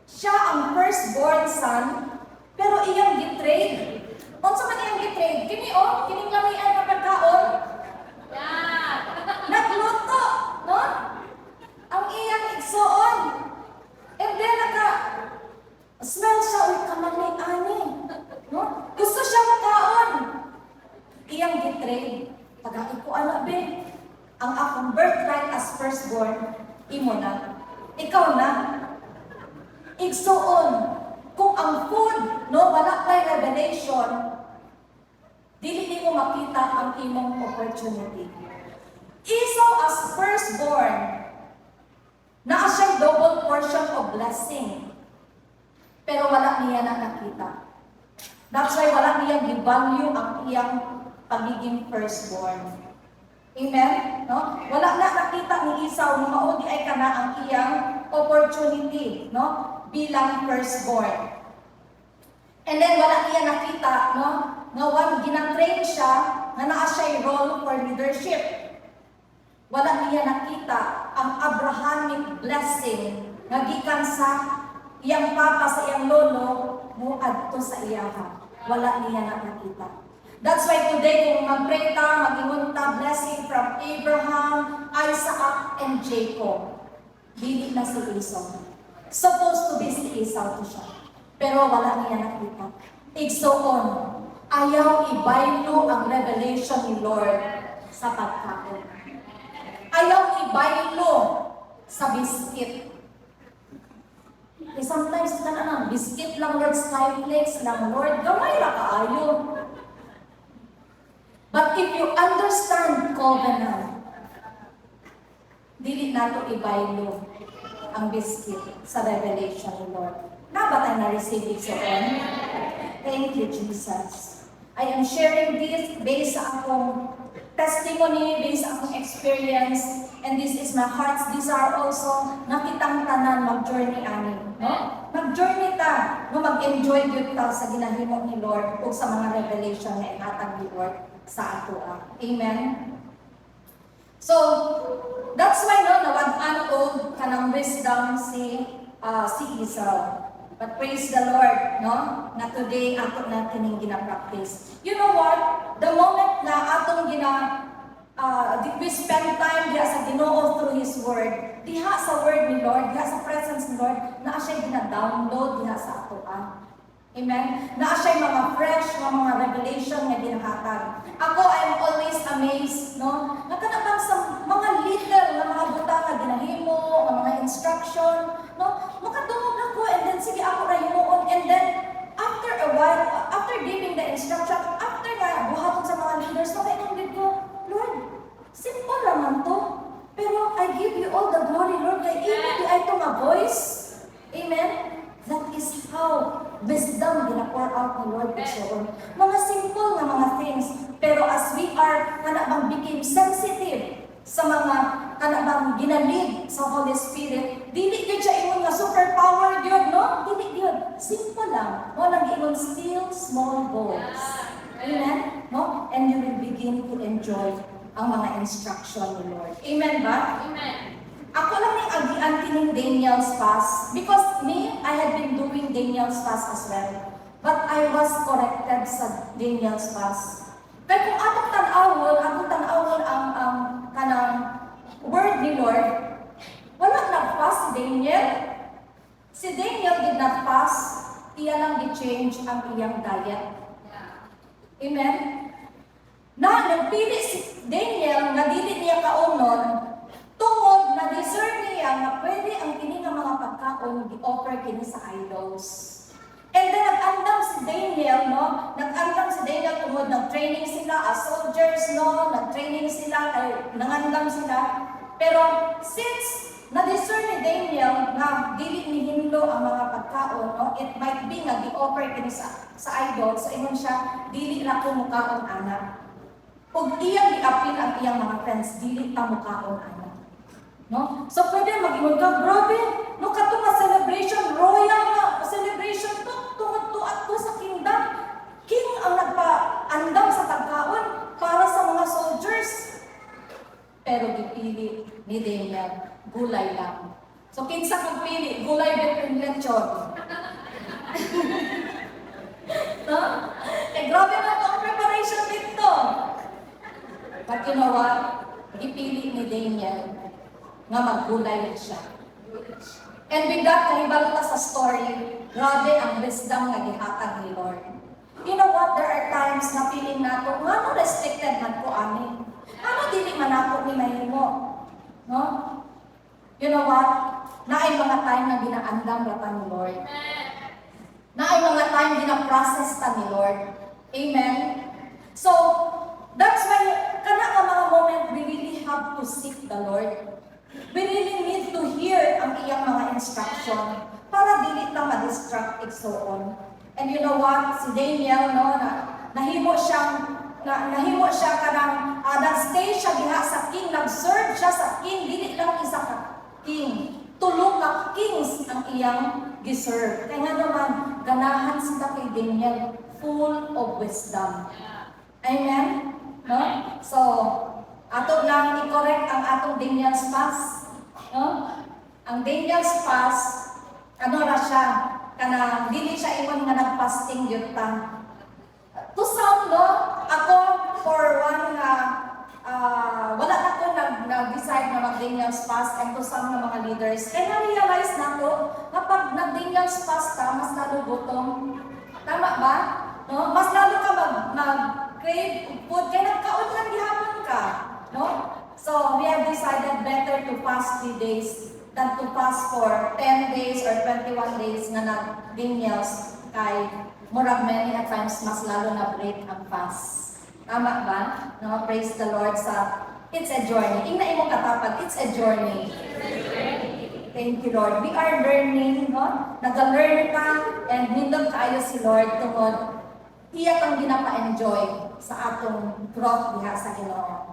Siya ang firstborn son, pero iyang gitrade. Unsa man iyang gitrade? Kini kining lamian nga pagkaon. Nagluto, no? Ang iyang igsuon. And then smell siya, uy, kamali ani. No? Gusto siya makaon. Iyang gitrade. Pag-ako ana be, ang akong birthright as firstborn, imo na. Ikaw na. Igsuon. Kung ang food, no, wala kay revelation, dili nimo makita ang imong opportunity. Esau as firstborn, naa siyang double portion of blessing. Pero wala niya na nakita. That's why wala niya gi-value ang iyang pagiging firstborn. Amen? No? Wala na nakita ni Esau na maudi ay kana ang iyang opportunity, no? Bilang firstborn. And then wala niya nakita, no? Nga ginatrain siya na naa siya'y role for leadership. Wala niya nakita ang Abrahamic blessing nga gikan sa iyang papa, sa iyang lolo, muadto sa iyaha. Wala niya nakita. That's why today, kung mag-pray ka, mag-ingon ta blessing from Abraham, Isaac, and Jacob. Dili na si Esau. Supposed to be si Esau to siya. Pero wala niya nakita. Igsoon, ayaw ibaylo ang revelation ni Lord sa pagkaon. Ayaw ibaylo sa biskit. Sometimes ka na biskit lang, Lord, skyflakes lang, Lord, gamay ra kaayo. But if you understand covenant, dili nato ibaylo ang biskit sa revelation ni Lord. Na ba tayo na-receive it so on? Thank you, Jesus. I am sharing this based sa akong testimony, based sa akong experience, and this is my heart's desire also, na kitang tanan mag-journey ani. No? Mag-journey ta, no? Mag-enjoy yun ta sa ginahimo ni Lord o sa mga revelation na ihatag ni Lord sa ato. Amen? So, that's why no, nawag-an ko kanang wisdom si Esau. But praise the Lord, no? Na today ato natin yung gina-practice. You know what? The moment na atong we spend time diha sa Ginoo through His Word, diha sa Word ni Lord, diha sa presence ni Lord, na siya gina-download diha sa ato. Amen? Na siya mga fresh, mga revelation nga ginahatag. Ako, I'm always amazed, no? Nakanabang sa mga little na mga butang na ginahimo, mga instruction, no? Makadungog ako, and then sige ako rahimuon, and then after a while, after giving the instruction, after nga buhaton sa mga leaders, makainungdid ko, Lord, simple naman to, pero I give you all the glory, Lord, kay hindi ay ito nga voice. Amen? That is how wisdom gina-pour out ni Lord Bishop. Mga simple na mga things, pero as we are kanabang became sensitive sa mga kanabang ginalid sa Holy Spirit, dili gyud siya ingon nga superpower gyud, no? Dili gyud, simple lang. Mo lang ingon still small voice. Amen? No? And you will begin to enjoy ang mga instruction ni Lord. Amen ba? Amen. Ako lang yung agian kining Daniel's fast because me, I had been doing Daniel's fast as well. But I was corrected sa Daniel's fast. Kaya kung atong tanawon ang kanang word ni Lord, wala nag-fast si Daniel. Si Daniel did not fast, iya lang di-change ang iyang diet. Amen? Na nagpili si Daniel na dili niya kaunon tungod na na-discern niya nga pwede ang kini nga mga pagkaon gi-offer kini sa idols. And then nag-andam si Daniel, no? Nag-andam si Daniel tungod nag-training sila as soldiers, no? Nag-training sila, nangandam sila. Pero since na-discern ni Daniel na dili ni hinlo ang mga pagkaon, no? It might be nga gi-offer kini sa idol, so ingon siya, dili ra ko mukaon ana. Ug iyang gi-appeal ang iyang mga friends, dili ta mukaon ana. No? So pwede mag-ingon ka, grabe, no kato nga celebration, royal nga celebration to, tungod to at to sa kingdom. King ang nagpa-andam sa pagkaon para sa mga soldiers. Pero gipili ni Daniel, gulay lang. So kinsa kang pili, gulay between lechon. No? Grabe na to ang preparation dito. But you know what? Gipili ni Daniel nga maggulay siya. And with that, kahibalo ta sa story, grabe ang wisdom nga gihatag ni Lord. You know what? There are times na feeling nato, nga restricted man ko ani. Ano dili man ako ni mahimo? No? You know what? Naay mga time na ginaandam ra ta ni Lord. Naay mga time gina-process ta ni Lord. Amen? So, that's why, kana nga mga moment, we really have to seek the Lord. We really need to hear ang iyang mga instruction para dili na ma-distract and so on. And you know what? Si Daniel, no, nahimo siya kanang nag-stay siya diha sa king, nag-serve siya sa king, dili lang isa ka king. Tulong ka kings ang iyang giserve. Kaya nga naman, ganahan sila kay Daniel, full of wisdom. Amen? No? So, ato lang i-correct ang atong Daniel's fast. No? Ang Daniel's fast, ano ra siya? Kanang dili siya ingon nga nag-fasting gyud ta. To some, no? Ako, for one wala na ko nag-decide na mag-Daniel's fast, and to some na mga leaders. Kaya na-realize na ko, kapag nag-Daniel's fast ka, mas lalo gutom. Tama ba? No? Mas lalo ka mag-crave food, kaya nagkaon lang gihapon ka. No? So, we have decided better to fast 3 days than to fast for 10 days or 21 days na nag-Daniel's kay murag many at times mas lalo na break ang fast. Tama ba? No? Praise the Lord sa it's a journey. Ingna imong katapag, it's a journey. Thank you, Lord. We are learning, no? Nag-learn ka and nindog kaayo si Lord tungod iya kang ginapa-enjoy sa atong growth diha sa Ginoo.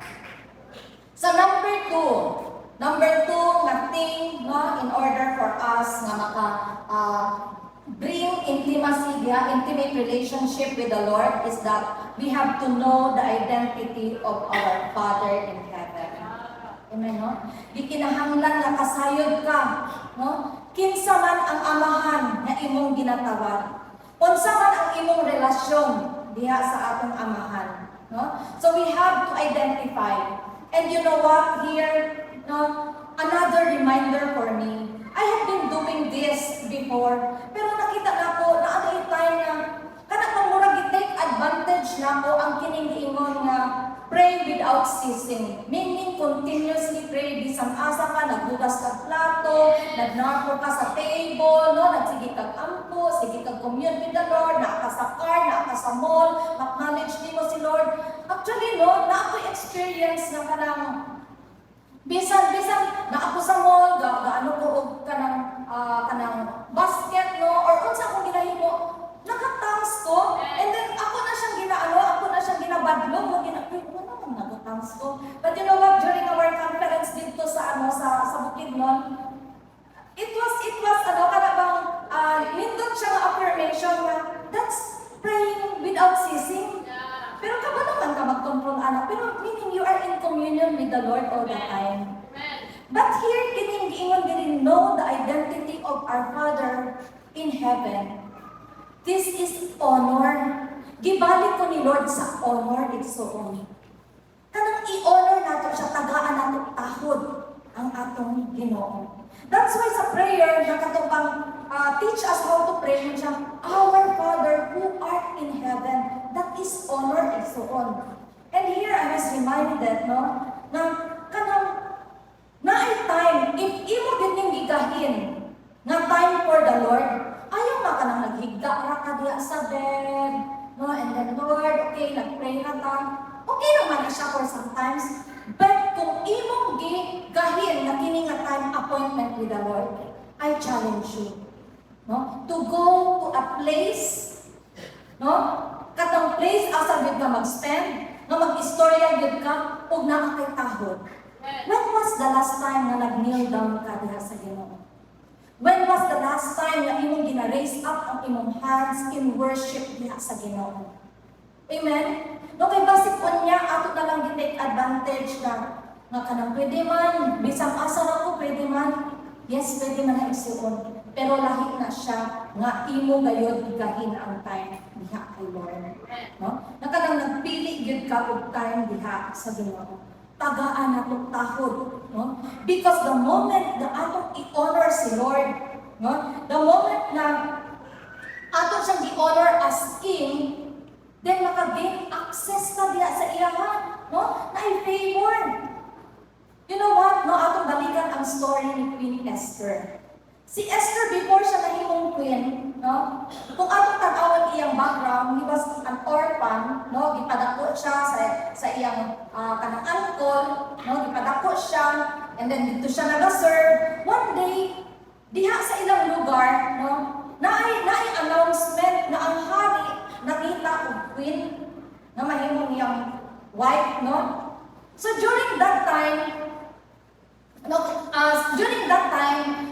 So number two nga thing, no, in order for us nga maka bring intimacy, intimate relationship with the Lord is that we have to know the identity of our Father in heaven. Amen, no? Di kinahanglan nga kasayod ka, no? Kinsa man ang amahan nga imong ginatawag. Unsa man ang imong relasyon diha sa atong amahan, no? So we have to identify. And you know what? Here, no, another reminder for me. I have been doing this before, pero nakita na ko na ano yung time na kanang murag i-take advantage na ko ang kining-ingon nga pray without ceasing. Meaning, continuously pray. Bisan asa ka, naghugas ka plato, nagnarko ka sa table, no? Nagsige kag ampo, sige kag commune with the Lord, naa ka sa car, naa ka sa mall, acknowledge mo si Lord. Actually, no, na ako experience na kanang bisan na ako sa mall, gaano ko og kanang basket, no, or unsa akong ginahimo, nakatangs ko, and then ako na siyang ginabadlog, mo nakatangs ko. But you know what, during our conference dito sa sa Bukidnon, it was kanabang nindot siya nga affirmation nga that's praying without ceasing. Pero kaba naman ka mag-control anak, pero meaning you are in communion with the Lord all the time. But here, giningon din know the identity of our Father in heaven. This is honor. Gibalik ko ni Lord sa honor igsoon. Kanang i-honor nato siya, tagaan nato tahod ang atong Ginoo. That's why sa prayer, nakatupang teach us how to pray siya, Our Father who art in heaven. That is honor igsoon. And here I was reminded, no, na kanang naay time nga time for the Lord. Ayaw na ka nang naghigda ra ka diya sa bed, no? And then, Lord, okay, nag-pray na ta. Okay naman na siya for sometimes. But kung imong gahin na kini nga time appointment with the Lord, I challenge you, no? To go to a place, no? Katong place asa gid ka mag-spend, no, mag-istorya gid ka ug naa kay tahod. When was the last time na nag-kneel down ka diha sa Ginoo? When was the last time na imong gina-raise up ang imong hands in worship diha sa Ginoo? Amen? No, kay basik on niya, ato na lang gi-take advantage na nga kanang pwede man, bisang asa ra ko pwede man. Yes, pwede man na isuon. Pero lahi na siya nga imo gayud gahin ang time diha kay Lord. No? Nakadang nagpili gyud ka og time diha sa Ginoo. Tagaan nato tahod, no? Because the moment na ato i-honor si Lord, no? The moment na ato siyang i-honor as King, then maka-gain access ka diha sa iyahan, no? Na i-favor. You know what? No, atong balikan ang story ni Queen Esther. Si Esther, before siya nahimong queen, no? Kung atong tag-awan iyang background, he was an orphan, no? Gipadako siya sa iyang kanang uncle, no? Gipadako siya, and then dito siya nag-serve. One day, diha sa ilang lugar, no? Naay announcement na ang hari nakita og queen na mahimong iyang wife, no? So during that time,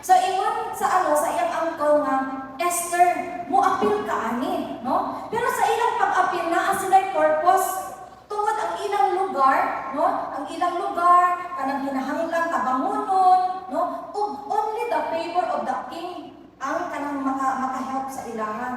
so ingon sa iyang uncle nga, Esther, mo-appeal ka ani, no? Pero sa ilang pag-appeal na sila purpose tungod ang ilang lugar, no? Ang ilang lugar kanang kinahanglan tabangonon, no? Ug only the favor of the king ang kanang maka-help sa ilahan.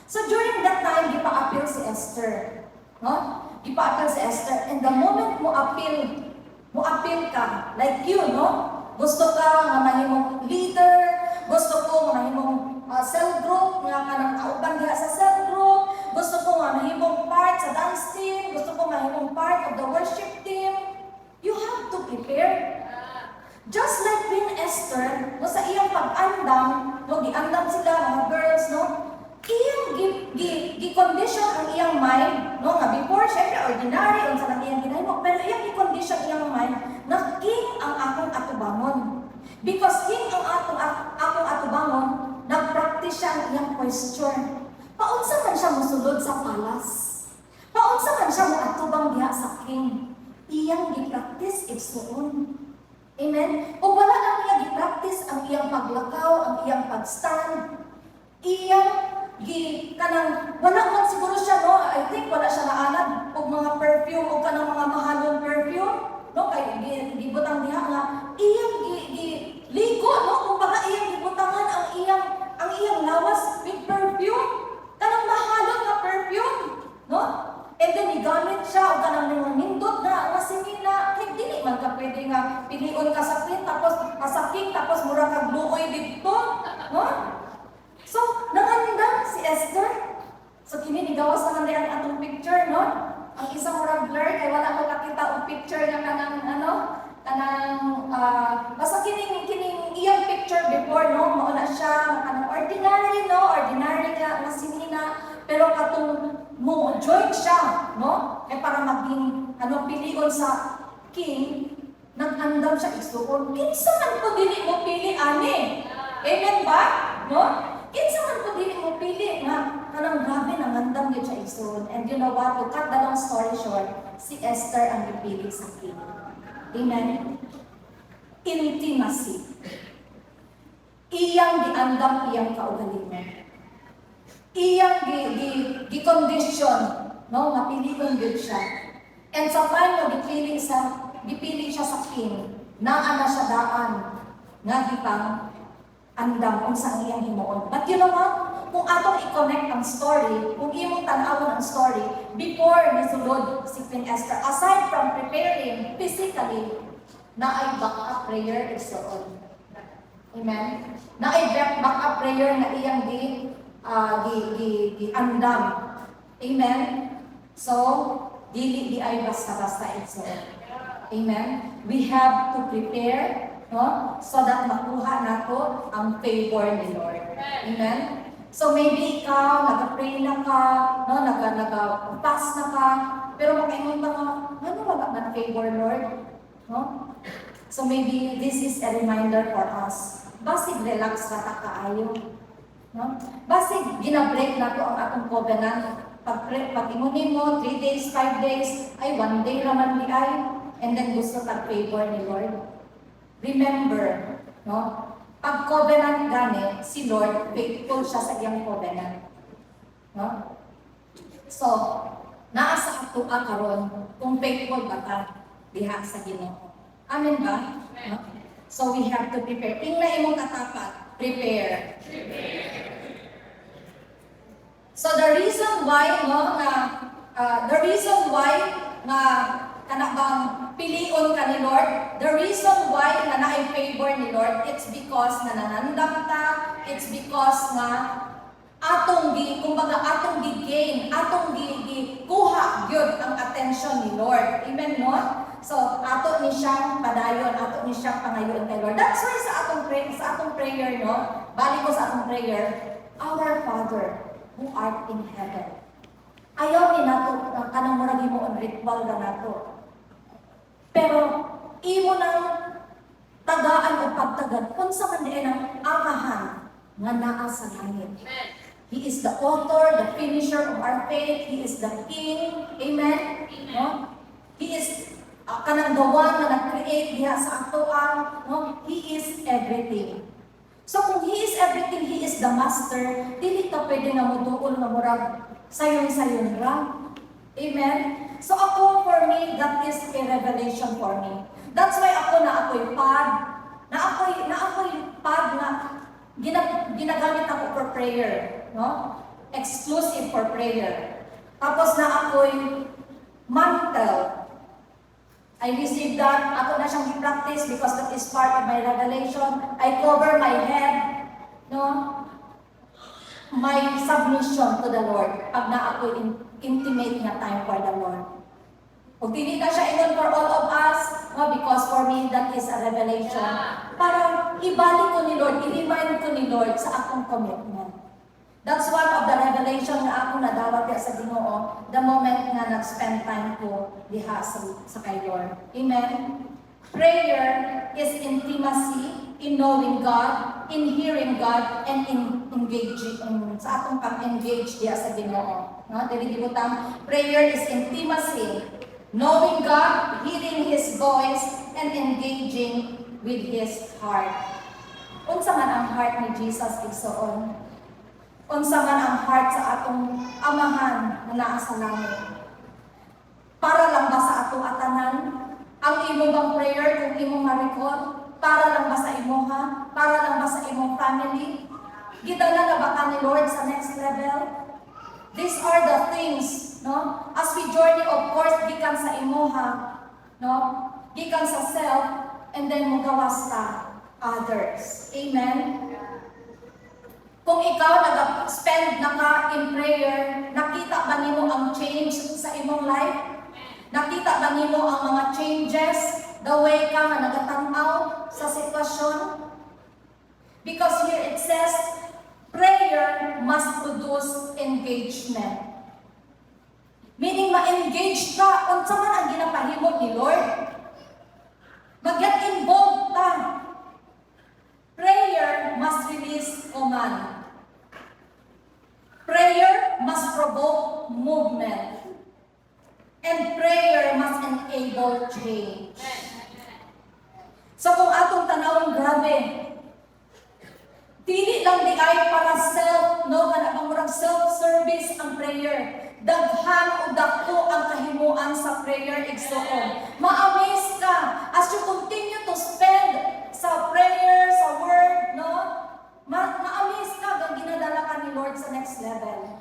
So during that time, gipa-appeal si Esther, no? Gipa-appeal si Esther, and the moment mo-appeal ka, like you, no? Gusto ka nga mahimong leader, gusto ko nga mahimong cell group, nga kanang kauban diha sa cell group, gusto ko nga mahimong part sa dance team, gusto ko mahimong part of the worship team. You have to prepare. Just like Queen Esther, no, sa iyang pag-andam, no, giandam sila, mga girls, no? Iyang gi-condition ang iyang mind, no, nga before, syempre, ordinary, unsa lang iyang ginahimo, pero iyang gi-condition iyang mind na king ang akong atubangon. Because king ang akong atubangon, nag-practice siya ang iyang posture. Paunsa man siya mosulod sa palace. Paunsa man siya mo atubang diha sa king. Iyang gi-practice igsuon. Amen? O wala lang niya gi-practice ang iyang paglakaw, ang iyang pag-stand. Iyang kanang wala man siguro siya, no? I think wala siya naanad og mga perfume o kanang mga mahalon perfume, no? Kay gibutang diha nga iyang ligo, no? Kumbaga iyang gibutangan ang iyang lawas with perfume, kanang mahalon nga perfume, no? And then igamit siya og kanang nindot na simina, kay dili man ka pwede nga pilion ka sa queen tapos kasaking tapos mura kag luoy didto, no? So, nangandam si Esther. So, kini nigawas naman din ang atong picture, no? Ang isang murag blur, kaya wala ko nakita ang picture ng basta kining iyang picture before, no? Mauna siya, kanang ordinary, no? Ordinary nga, masinina. Pero katong mo join siya, no? Kaya para maging, pilion sa king, nag-andam siya isuon. Kinsa man po dili mo pili, ani? Amen ba? No? Kinsa man po dili mo pili nga kanang grabe nangandam gyud siya igsoon. And you know what? To cut the long story short, si Esther ang gipili sa king. Amen. Intimacy. Iyang giandam iyang kaugalingon. Iyang gi-condition, no, nga pilion gyud siya. And sa time nga gipili siya sa king, naa na siya daan nga gipang andam unsa ang iyang himuon. But you know what? Kung atong i-connect ang story, kung imong tan-awon ang story, before nisulod si Queen Esther, aside from preparing physically, naay back-up prayer igsoon. Amen? Naay back-up prayer na iyang andam. Amen? So, dili di ay basta-basta igsoon. Amen? We have to prepare, no? So that makuha nato ang favor ni Lord. Amen? So maybe ikaw, nag-pray na ka, no? Nag-fast na ka, pero makaingon ka nga, ano wala man favor, Lord? No? So maybe this is a reminder for us. Basig relax ka ta kaayo. No? Basig ginabreak na to ang atong covenant. Pag-imunin mo, 3 days, 5 days, ay 1 day raman di ay, and then gusto tag-favor ni Lord. Remember, no? Pag covenant gani, si Lord, faithful siya sa iyang covenant. No? So, naa sa ato ka karon kung faithful ba ka diha sa Ginoo. Amen ba? No? So we have to prepare. Tingnan imong katapat, prepare. So the reason why kana bang pilion ka ni Lord, the reason why na naay favor ni Lord, it's because nananandam ta, it's because nga atong gi-gain, atong kuha gyud ang attention ni Lord. Amen no? So ato ni siyang padayon, ato ni siyang pangayon kay Lord. That's why sa atong prayer no, balik ko sa atong prayer, our Father who art in heaven. Ayaw ni nato kanang murag imo on ritual na nato. Pero imo nang tagaan o pagtagad unsa man diay ang amahan nga naa sa langit. He is the author, the finisher of our faith. He is the King. Amen? No? He is kanang the one na nag-create diha sa atoan. No? He is everything. So kung He is everything, He is the Master, dili ka pwede nga mutuol nga murag sayon-sayon ra. Amen? So ako, for me, that is a revelation for me. That's why ako'y pad na ginagamit ako for prayer, no? Exclusive for prayer. Tapos na ako'y mantle. I received that, ako na siyang i-practice because that is part of my revelation. I cover my head, no? My submission to the Lord. Pag na ako'y intimate na time for the Lord. Kung dili na siya ingon for all of us, no? Because for me, that is a revelation. Para ibalik ko ni Lord, i-remind ko ni Lord sa akong commitment. That's one of the revelation na ako nadawat sa Ginoo the moment nga nag-spend time ko diha sa kay Lord. Amen? Prayer is intimacy in knowing God, in hearing God, and in engaging, sa atong pag-engage diha sa Ginoo. No? Dili gibutang, prayer is intimacy, knowing God, hearing His voice, and engaging with His heart. Unsa man ang heart ni Jesus igsoon? Unsa man ang heart sa atong amahan na naa sa langit? Para lang ba sa atong atanan? Ang imo bang prayer kung imo ma-record? Para lang ba sa imuha? Para lang ba sa imong family? Gidala na ba ka ni Lord sa next level? These are the things, no? As we journey, of course, gikan sa imuha, no? Gikan sa self, and then mugawas ta others. Amen? Kung ikaw nag-spend na ka in prayer, nakita ba nimo ang change sa imong life? Nakita ba nimo ang mga changes, the way ka nga nagatanaw sa sitwasyon? Because here it says, prayer must produce engagement. Meaning, ma-engage ka, unsa man ang ginapahimo ni Lord. Mag-get involved ka. Prayer must release command. Prayer must provoke movement. And prayer must enable change. So kung atong tanawon, grabe, dili lang di ay para self, no, kanang murag self-service ang prayer. Daghan o dako ang kahimuan sa prayer igsoon. Ma-amaze ka as you continue to spend sa prayer, sa word, no? Ma-amaze ka kung ginadala ka ni Lord sa next level.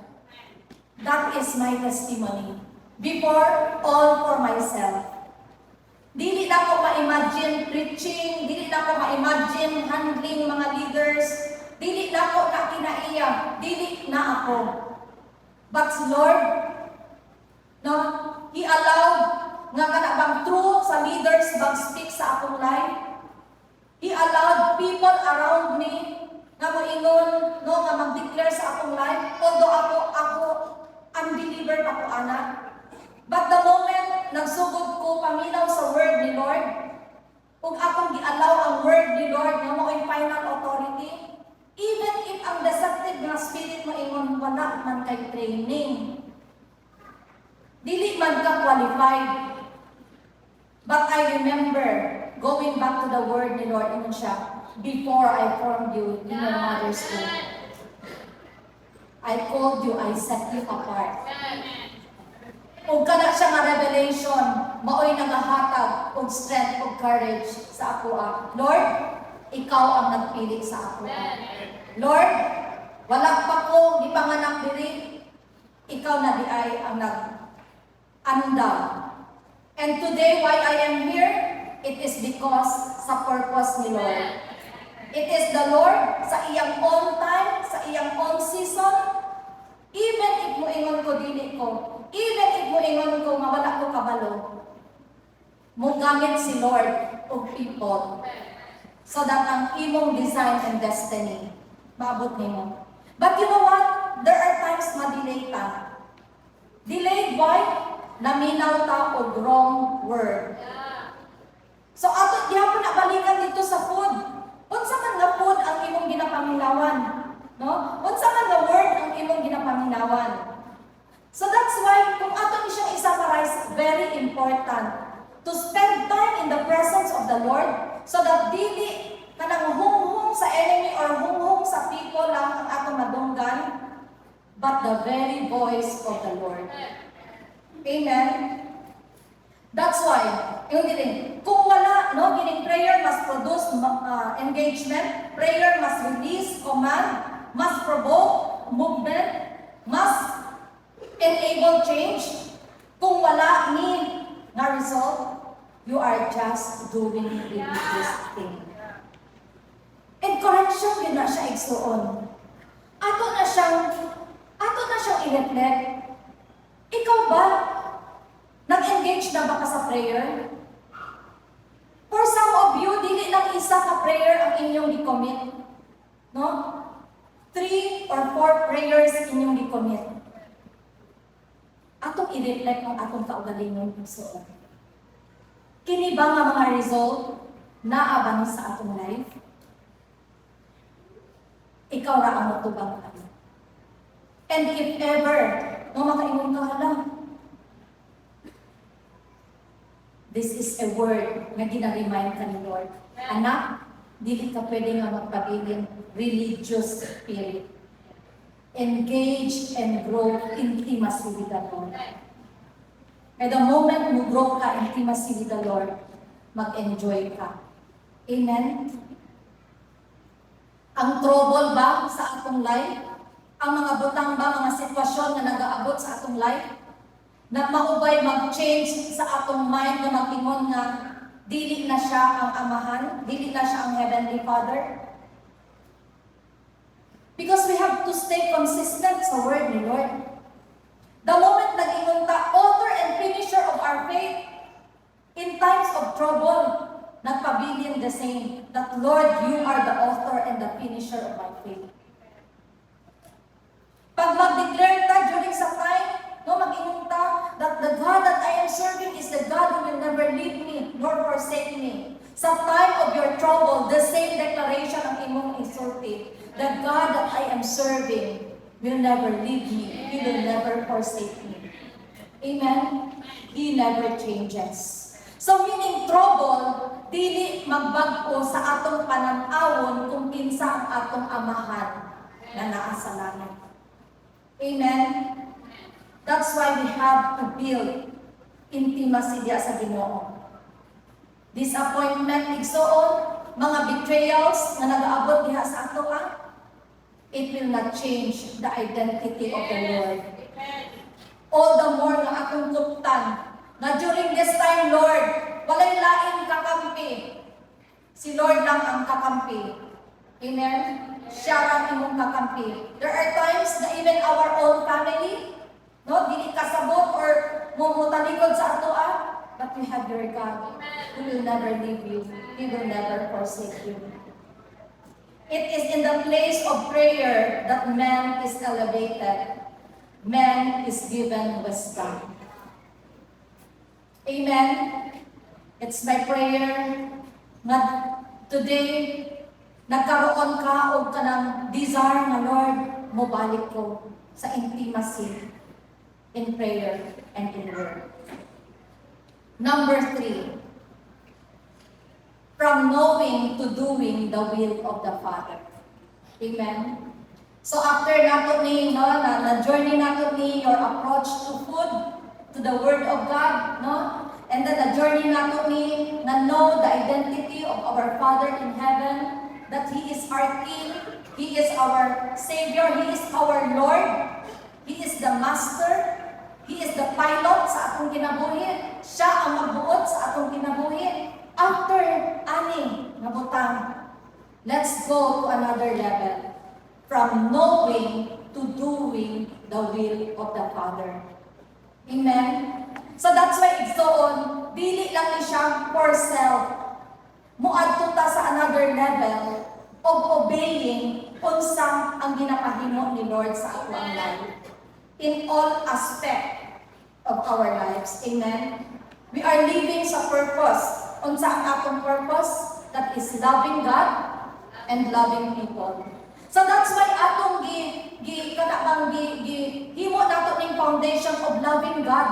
That is my testimony. Before, all for myself. Dili na ko ma-imagine preaching, dili na ko ma-imagine handling mga leaders, dili na ko na kinaiya, dili na ako. But Lord, no, He allowed nga kanabang true sa leaders mag-speak sa akong life. He allowed people around me nga moingon, no, nga mag-declare sa akong life, although ako unbeliever pa ko anak. But the moment nagsugod ko paminaw sa word ni Lord, kung akong gi-allow ang word ni Lord nga mo'y final authority, even if ang deceptive nga spirit mo ingon wala man kay training, dili man ka qualified. But I remember going back to the word ni Lord, ingon siya, before I formed you in your mother's womb, I called you, I set you apart. Ug kana siya nga revelation, maoy nagahatag og strength ug courage sa ako. Lord, ikaw ang nagpili sa ako. Lord, wala pa ko gipanganak diri. Ikaw na di ay ang nag-andam. And today, why I am here, it is because sa purpose ni Lord. It is the Lord sa iyang own time, sa iyang own season. Even if moingon ko dili ko, even if moingon ko nga wala ko kabalo, mo gamit si Lord o people so that ang imong design and destiny maabot nimo. But you know what? There are times ma-delay ta. Delayed why? Naminaw ta og wrong word. So ato gihapon na balikan dito sa food. Unsa man nga food ang imong ginapaminawan? No? Unsa man nga word ang imong ginapaminawan? So that's why kung ato ni siyang i-summarize, very important to spend time in the presence of the Lord so that dili kanang hunghung sa enemy or hunghung sa people lang ang ato madunggan, but the very voice of the Lord. Amen? That's why, yung din, kung wala, no, gining prayer must produce engagement, prayer must release command, must provoke movement, must enable change. Kung wala ni na result, you are just doing religious thing. And correction yun na siya igsuon. Ato na siyang i-reflect. Ikaw ba? Nag-engage na ba ka sa prayer? For some of you, dili lang isa ka prayer ang inyong di-commit. No? 3 or 4 prayers inyong di-commit. Atong i-reflect ang atong kaugalingon igsuon. Kini ba nga mga result naabang sa atong life? Ikaw ra ang matubang ano. And if ever, no makaingon ka lang, this is a word na gina-remind ka ni Lord. Anak, dili ka pwede nga magpagiging religious spirit. Engage and grow intimacy with the Lord. At the moment mo grow ka intimacy with the Lord, mag-enjoy ka. Amen? Ang trouble ba sa atong life? Ang mga butang ba, mga sitwasyon na nag-aabot sa atong life? Na maubay mag-change sa atong mind na mag-ingon nga dili na siya ang amahan, dili na siya ang Heavenly Father? Because we have to stay consistent sa word ni Lord. The moment nag-ingon ta, author and finisher of our faith, in times of trouble, nagpabilin the same, that Lord, you are the author and the finisher of my faith. Pag mag-declare ta during sa time, no, mag-ingon ta, that the God that I am serving is the God who will never leave me nor forsake me. Sa time of your trouble, the same declaration ang imong isulti. The God that I am serving will never leave me. He will never forsake me. Amen? He never changes. So meaning trouble, dili magbag-o sa atong panan-awon kung kinsa ang atong amahan na naa sa langit. Amen? That's why we have to build intimacy diya sa Ginoo. Disappointment, igsoon, mga betrayals na nag-aabot diha sa ato it will not change the identity of the Lord. All the more na akong kuptan, na during this time, Lord, walay laing kakampi. Si Lord lang ang kakampi. Amen? Siya ang imong kakampi. There are times na even our own family, no, dili kasabot or mumutalikod sa ato but we have your God. He will never leave you. He will never forsake you. It is in the place of prayer that man is elevated. Man is given wisdom. Amen. It's my prayer na today, nagkaroon ka o ka ng desire na Lord, mobalik ko sa intimacy in prayer and in word. Number 3, from knowing to doing the will of the Father. Amen. So after nato ni na journey nato ni your approach to food, to the Word of God, and then the journey nato ni na know the identity of our Father in heaven, that He is our King, He is our Savior, He is our Lord, He is the Master, He is the pilot sa atong kinabuhi, siya ang magbuot sa atong kinabuhi. After ani nabutang, let's go to another level. From knowing to doing the will of the Father. Amen? So that's why igsoon, dili lang ni siya for self. Muadto ta sa another level of obeying unsa ang ginapahimo ni Lord sa ato ang life. In all aspect of our lives. Amen? We are living sa purpose. Unsa ang atong purpose? That is loving God and loving people. So that's why atong himo nato ning foundation of loving God,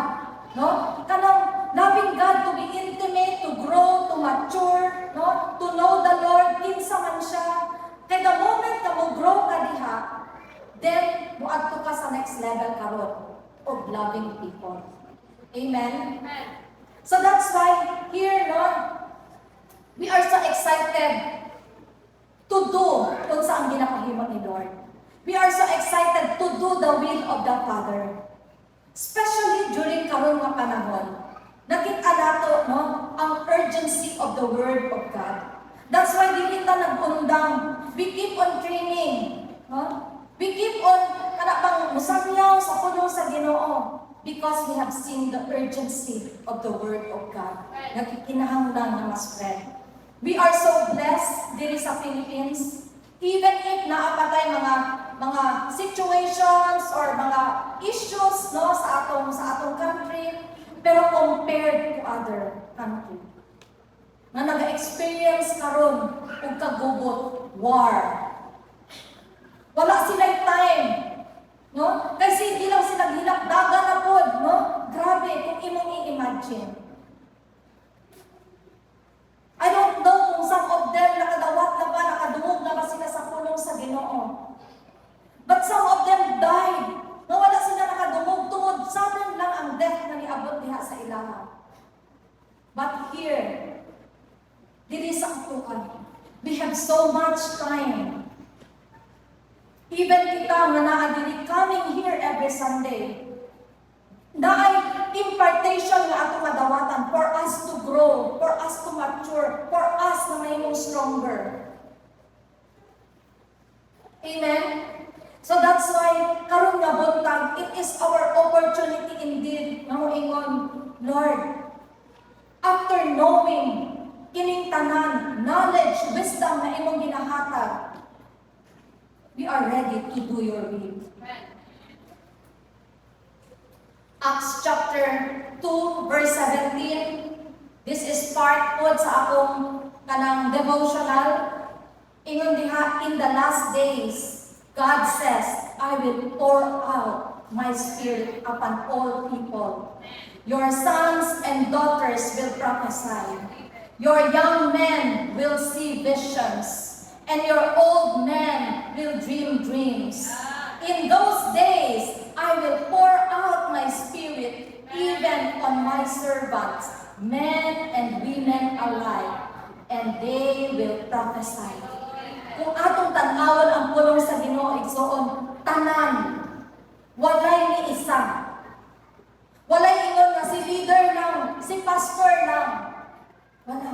no? Kanang loving God to be intimate, to grow, to mature, no? To know the Lord kinsa man siya. Kay the moment na mo grow ka diha, then muadto ka sa next level karon of loving people. Amen. So that's why here, Lord, we are so excited to do kung saan ginapahimo ni Lord. We are so excited to do the will of the Father. Especially during karon nga panahon. Nakita nato ang urgency of the Word of God. That's why dili ta nag-undang. We keep on training. We keep on kanapang musangyaw sa puno sa Ginoo. Because we have seen the urgency of the Word of God. Nakikinahanglan na ma-spread. We are so blessed diri sa Philippines, even if naapatay mga situations or mga issues sa atong country, pero compared to other country na naga-experience karon og kagubot war. Wala sila'y time, kasi di lang sila hilakdagan na pod, Grabe kung imong i-imagine. I don't know kung some of them nakadawat na ba, nakadungog na ba sila sa pulong sa Ginoo. But some of them died. Wala sila nakadungog tungod sudden lang ang death na niabot diha sa ilaha. But here, dili sa atukan, we have so much time. Even kita nga naadili coming here every Sunday, na ay impartation nga ato madawatan for us to grow, for us to mature, for us na mayroong stronger. Amen? So that's why, karon nga buntag, it is our opportunity indeed na moingon, Lord, after knowing, kining tanan, knowledge, wisdom na imong ginahatag, we are ready to do your will. Acts chapter 2, verse 17. This is part po sa akong kanang devotional. Ingon diha, in the last days, God says, I will pour out my spirit upon all people. Your sons and daughters will prophesy. Your young men will see visions, and your old men will dream dreams. In those days, I will pour out my spirit even on my servants, men and women alike, and they will prophesy. Kung atong tanawon ang pulong sa Ginoo, igsoon, tanan, walay ni isa. Walay ingon nga si leader lang, si pastor lang. Wala.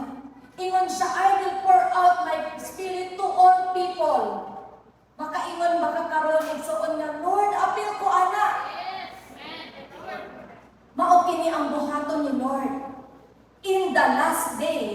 Ingon siya, I will pour out my spirit to all people. Makaingon makakaroon igsoon nga, Lord, apil ko ana. Mao kini ang buhaton ni Lord. In the last day,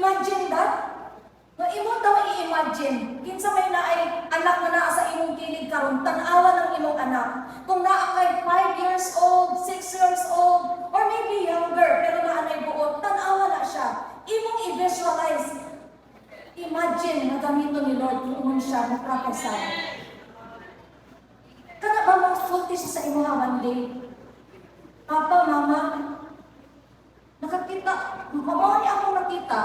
Imagine that. No, imo daw i-imagine, kinsa may naay anak nga naa sa imong kilig karon, tan-awa ng imong anak. Kung naa kay 5 years old, 6 years old, or maybe younger, pero naa nay buot, tan-awa na siya. Imong i-visualize. Imagine na gamiton ni Lord kung siya na-prophesy. Kana ba magsulti siya sa imo one day? Papa, mama, nakakita, mama niya ako nakita,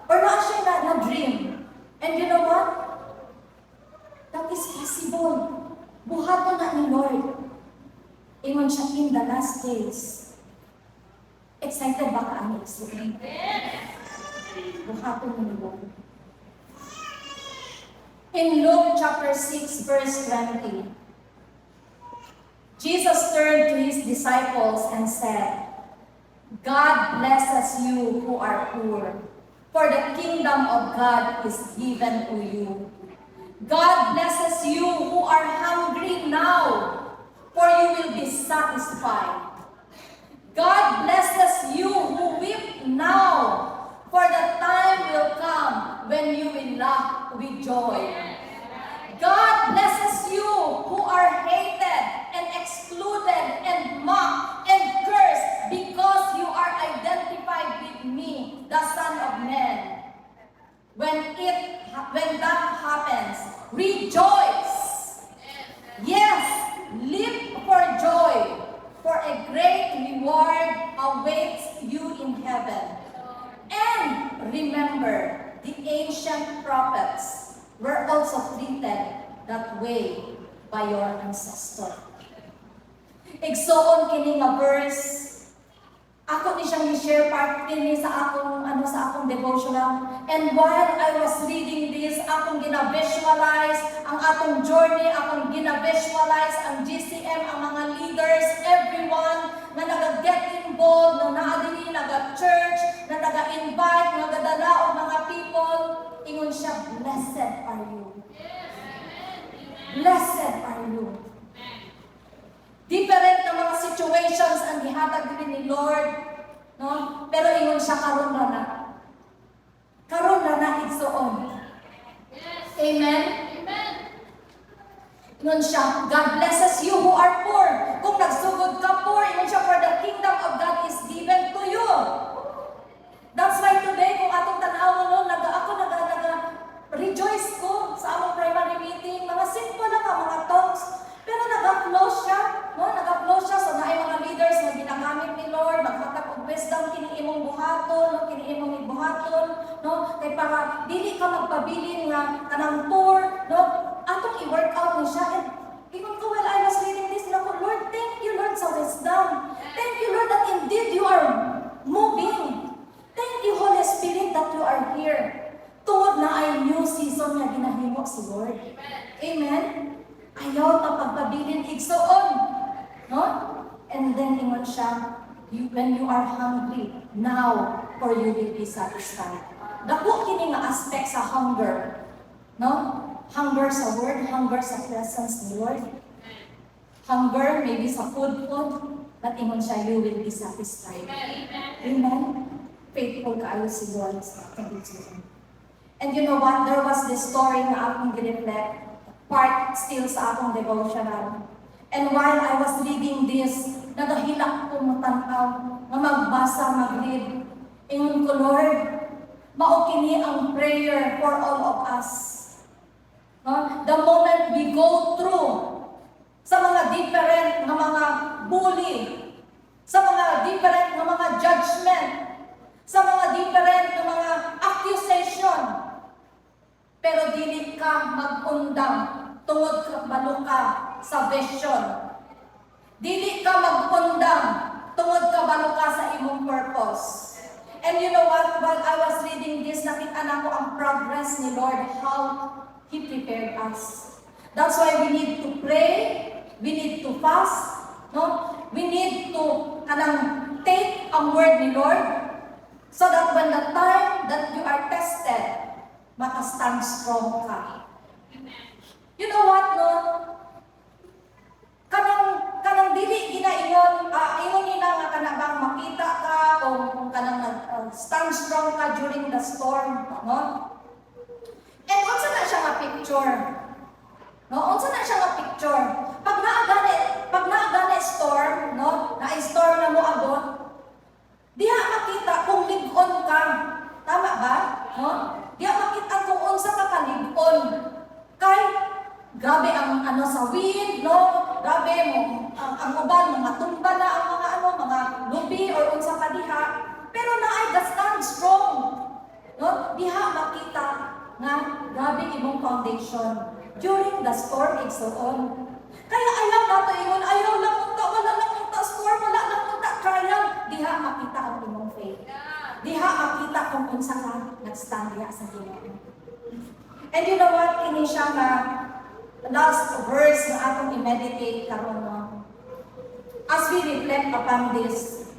or naa siya na-dream. And you know what? That is possible. Buhaton na ni Lord. Ingon siya in the last days. Excited ba ka ang explain? Buhaton ni Lord. In Luke chapter 6 verse 20, Jesus turned to his disciples and said, God blesses you who are poor, for the kingdom of God is given to you. God blesses you who are hungry now, for you will be satisfied. God blesses you who weep now, for the time will come when you will laugh with joy. God blesses you who are hated and excluded and mocked and cursed because you are identified with me, the Son of Man. When that happens, rejoice. Yes, leap for joy, for a great reward awaits you in heaven. And remember, the ancient prophets were also treated that way by your ancestor. Igsoon kini nga verse, ako ni siyang i-share part kini sa akong devotional. And while I was reading this, akong gina-visualize ang atong journey, akong gina-visualize ang GCM, ang mga leaders, everyone na naga-get involved, na naadili, naga-church, na naga-invite, nagadala o mga people. Ingon siya, blessed are you. Blessed are you. Different na mga situations ang gihatag din ni Lord, no? Pero ingon siya karon na. Karon na igsoon. Amen. Amen. Ingon siya, God blesses you who are poor. Kung nagsugod ka poor, ingon siya, for the kingdom of God is given to you. That's why today, kung atong tanaw no, rejoice ko sa among primary meeting. Mga simple lang mga talks. Pero nag-flow siya. No? Nag-flow siya. So, naay mga leaders na ginagamit ni Lord. Maghatag og wisdom, kini-imong buhaton, no? Kini-imong buhaton. No? Kay para dili ka magpabilin nga kanang poor. No? Atong i-workout ni siya. And even ko while I was reading this, Lord, thank you, Lord, sa wisdom. Thank you, Lord, that indeed you are moving. Thank you, Holy Spirit, that you are here. Tungod na ay new season nga ginahimo si Lord. Amen? Ayaw ta pagpabilin igsoon. No? And then ingon siya, when you are hungry, now for you will be satisfied. Dako kini nga aspect sa hunger. No? Hunger sa word, hunger sa presence ni Lord. Hunger maybe sa food, but ingon siya, you will be satisfied. Amen? Faithful kaayo si Lord sa ating Panginoon. And you know what? There was this story na akong gineflect, part still sa akong devotional. And while I was reading this, nagahilak kong matanaw, na magbasa, mag-read. Ingon ko, Lord, maukini ang prayer for all of us. No? The moment we go through sa mga different na mga bully, sa mga different na mga judgment, sa mga different na mga accusation, pero dili ka mag-undang tungod ka balo ka sa vision. Dili ka mag-undang tungod ka balo ka sa imong purpose. And you know what? While I was reading this, nakita na ko ang progress ni Lord, how He prepared us. That's why we need to pray, we need to fast, no? We need to take ang word ni Lord, so that when the time that you are tested, maka-stand strong ka. You know what, no? Kanang dili ginaingon, ingon nila nga kanabang makita ka, kung kanang stand strong ka during the storm. storm, no? And unsa na siya nga picture? No, unsa na siya nga picture? Pag naagani storm, no? Na storm na mo abot, diha makita kung lig-on ka. Tama ba? No? Diha makita kung unsa ka kalig-on. Kay grabe ang sa wind, no? Grabe mo ang uban mga tumba na ang mga lubi or unsa ka diha. Pero naay stand strong. No? Diha makita nga grabe imong foundation during the storm igsoon. Kaya ayaw nato ingon, ayaw lang unta, wala lang unta storm, wala lang unta trial. Diha makita ang imong faith. Diha makita kung unsa ka nagstand diha sa Ginoo. And you know what? Kini siya nga last verse na atong i-meditate karon, no? As we reflect upon this,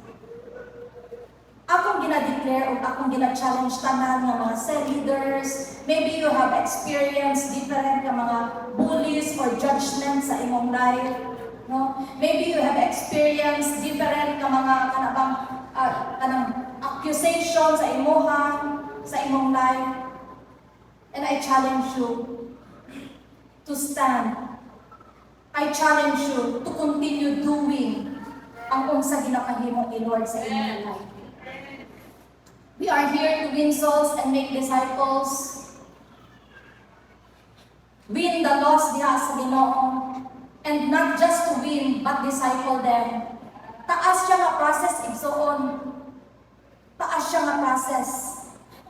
akong gina-declare o akong gina-challenge tanan ng mga cell leaders. Maybe you have experienced different ka mga bullies or judgment sa imong life. No? Maybe you have experienced different ka mga accusation sa imong life. And I challenge you to stand. I challenge you to continue doing ang unsa ginakahimo ni Lord sa inyong life. We are here to win souls and make disciples. Win the lost diha sa Ginoo. And not just to win, but disciple them. Taas siya nga process igsoon. Taas siya nga process.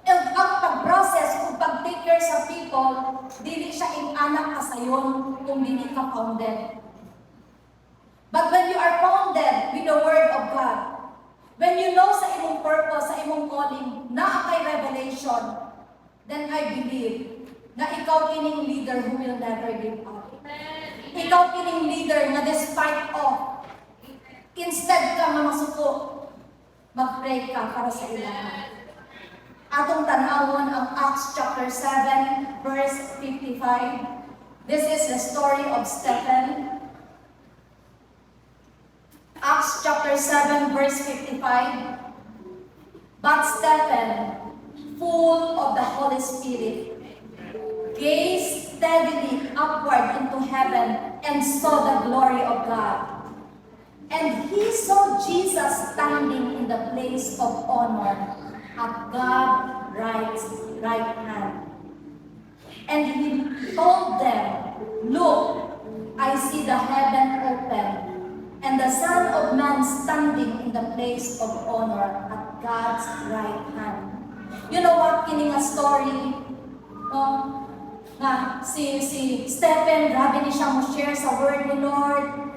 And ang pag-process kung pag-take care sa people, dili siya inanak kasayon kung dili ka founded. But when you are founded with the Word of God, when you know sa imong purpose, sa imong calling, naa kay revelation, then I believe na ikaw kining leader who will never give up. Ikaw kining leader na despite of, instead ka mamasuko, mag-pray ka para sa ilang. Atong tanawon ang Acts chapter 7, verse 55. This is the story of Stephen. Acts chapter 7, verse 55. But Stephen, full of the Holy Spirit, gazed steadily upward into heaven and saw the glory of God. And he saw Jesus standing in the place of honor at God's right hand. And he told them, "Look, I see the heaven open, and the Son of Man standing in the place of honor at God's right hand." You know what? Kining a story, nga si Stephen, grabe ni siya mo share sa word ni Lord.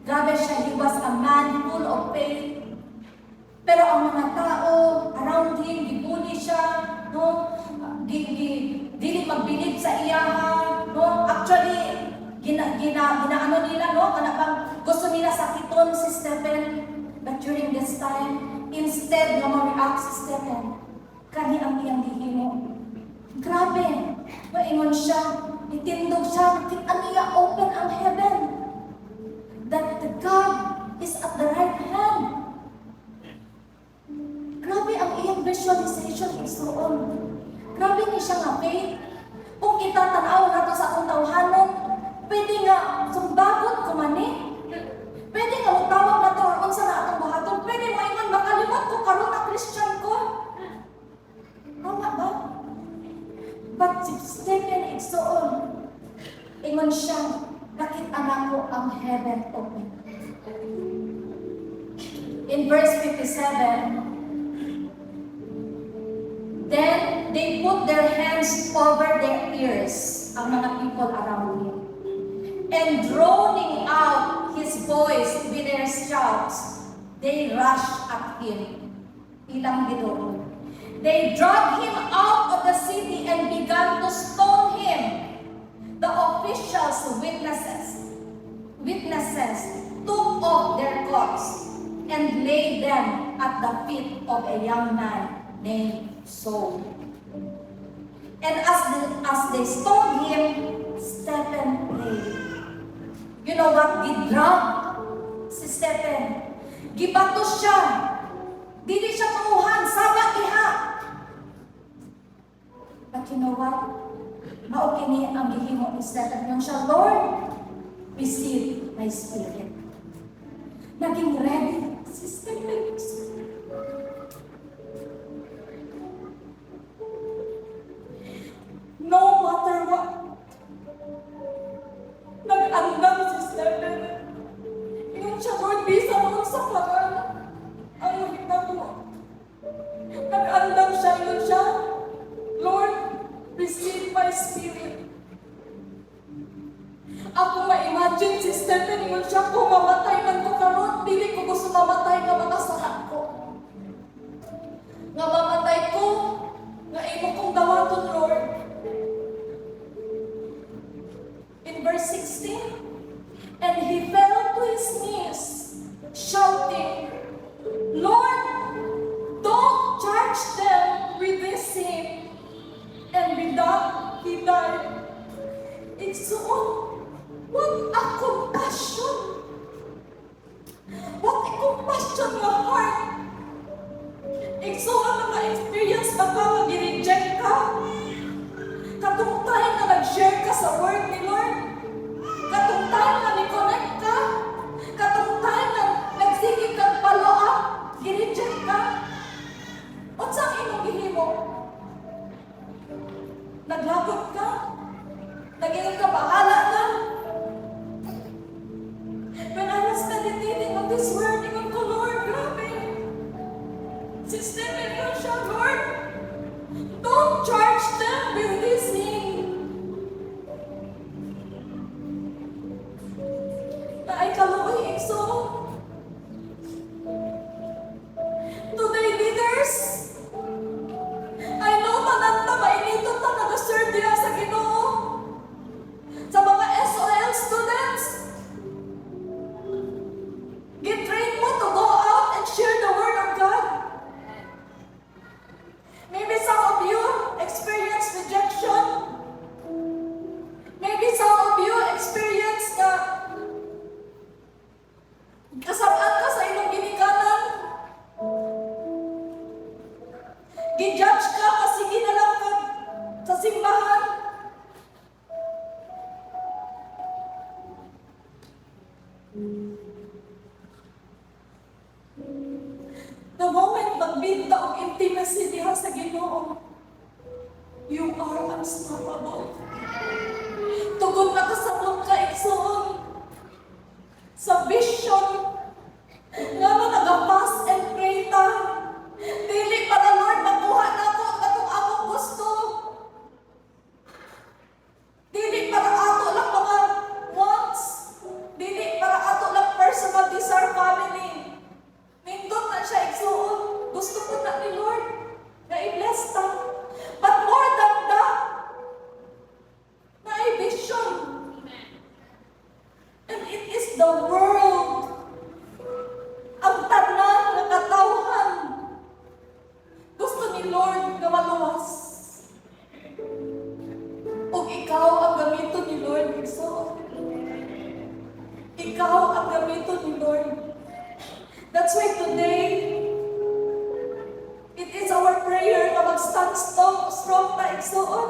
Grabe siya, he was a man full of faith. Pero ang mga tao around him, gibuli siya, no? Dili magbilib sa iyaha, no? Actually, ginaano nila, no? Kanapang gusto nila sakiton si Stephen. But during this time, instead na ma-react si Stephen, kani ang iyang gihimo. Grabe! Maingon siya, itindog siya, ano niya, open ang heaven. That the God is at the right hand. Grabe ang iyang visualization igsoon. Grabe ni siya nga faith. Kung itatanaw nato sa akong tawhanon, pwede nga sumbagot kumani. Pwede nga magtawag na to or unsa na atong buhaton. Pwede mo ingon makalimot ko karon na Christian ko. Tama ba? But si Stephen igsoon, ingon siya, nakita na ko ang heaven open. In verse 57, then they put their hands over their ears, ang mga people around him, and droning out his voice with their shouts, they rushed at him. Ilang gidoon. They dragged him out of the city and began to stone him. The officials, witnesses took off their clothes and laid them at the feet of a young man named Saul. And as they stoned him, Stephen prayed. You know what? Gidrag si Stephen. Gibatos siya. Dili siya panguhan. Sabat iha. But you know what? Mao kini ang gihimo ni Stephen yung siya, Lord, receive my spirit. Naging ready si Stephen. No matter what, nag-andam si Stephen. Yung siya, Lord, bisa mo sa parang ang mahita mo. Nag-andam siya, yung siya, Lord, receive my spirit. Ako ma-imagine si Stephen, yung siya, kung mamatay man ko karon, dili ko gusto mamatay nga makasanak ko. Nga mamatay ko, nga imo kong dawaton, Lord. In verse 16, and he fell to his knees, shouting, Lord, don't charge them with this sin. And with that, he died. Igsoon, what a compassion! What a compassion nga heart! Igsoon na ka-experience na ka, mag-reject ka. Katungtay na nag-share ka sa word ni Lord. Katungtay na ni-connect ka. Katungtay na nagsigig kang follow up. Gi-reject ka. Unsang imong gihimo? Naglagot ka? Naging ka bahala ka? When I was meditating on this word, ingon ko, Lord, grabe. Si Stephen yun siya, Lord. Don't charge them with this thing. Na ay kaluoy, so today, leaders, I know mananta mainito ta nag-serve diya sa Ginoo. Sa mga SOL students, get-train mo to go out and share the word of God. Maybe some of you experience rejection. Maybe some of you experience na kasabaan ka sa inyong ginikanan. Gi-judge ka kasi ginalang ka sa simbahan. The moment magbinta og intimacy diha sa Ginoo, you are unstoppable. Tugod na kasabot ka igsoon sa vision nga mo nag-fast and pray ta. Dili para Lord makuha na ko katong akong gusto. Dili para ato lang mga wants. Dili para ato lang personal desire family. Nindot na siya igsuon. Gusto ko na ni Lord na i-bless ta. But more than that, na i-vision. And it is the world. Ang tanan na katawhan. Gusto ni Lord na maluwas. O ikaw ang gamito ni Lord, igsoon. Ikaw ang gamito ni Lord. That's why today, it is our prayer na mag-stand strong na igsoon.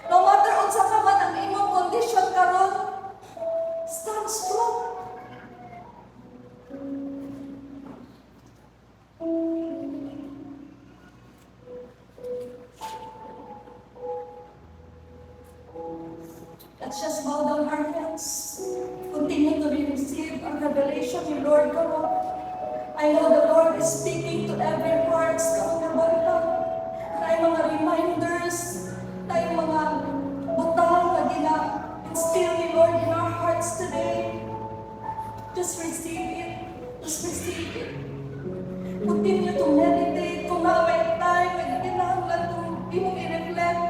No matter unsa ka man ang imong condition karon, stand strong. Let's just bow down our heads. Continue to receive our revelation ni Lord God. I know the Lord is speaking to every heart sa mga banta. Tayo mga reminders, tayo mga butang na gina-instill ni Lord in our hearts today. Just receive it. Just receive it. Continue to meditate. Kung may time, may kinahanglan kung di mo i-reflect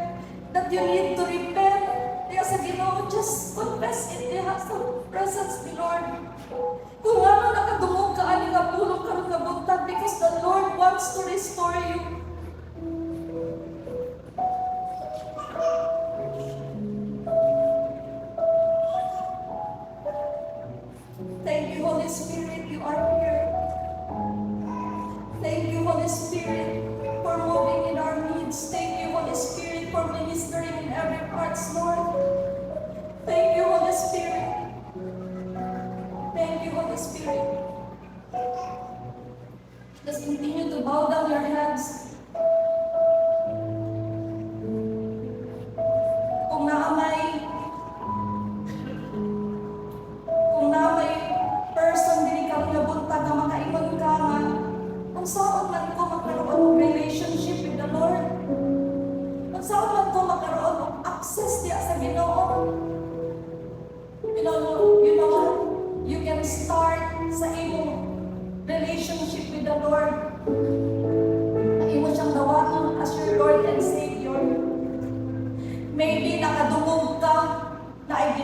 that you need to repent. Kaya sa Ginoo, just confess it diha sa presence ni Lord. Kung ano nakadungog ka, ani nga pulong karon nga buntag, because the Lord wants to restore you. Thank you, Holy Spirit, you are here. Thank you, Holy Spirit, for moving in our midst.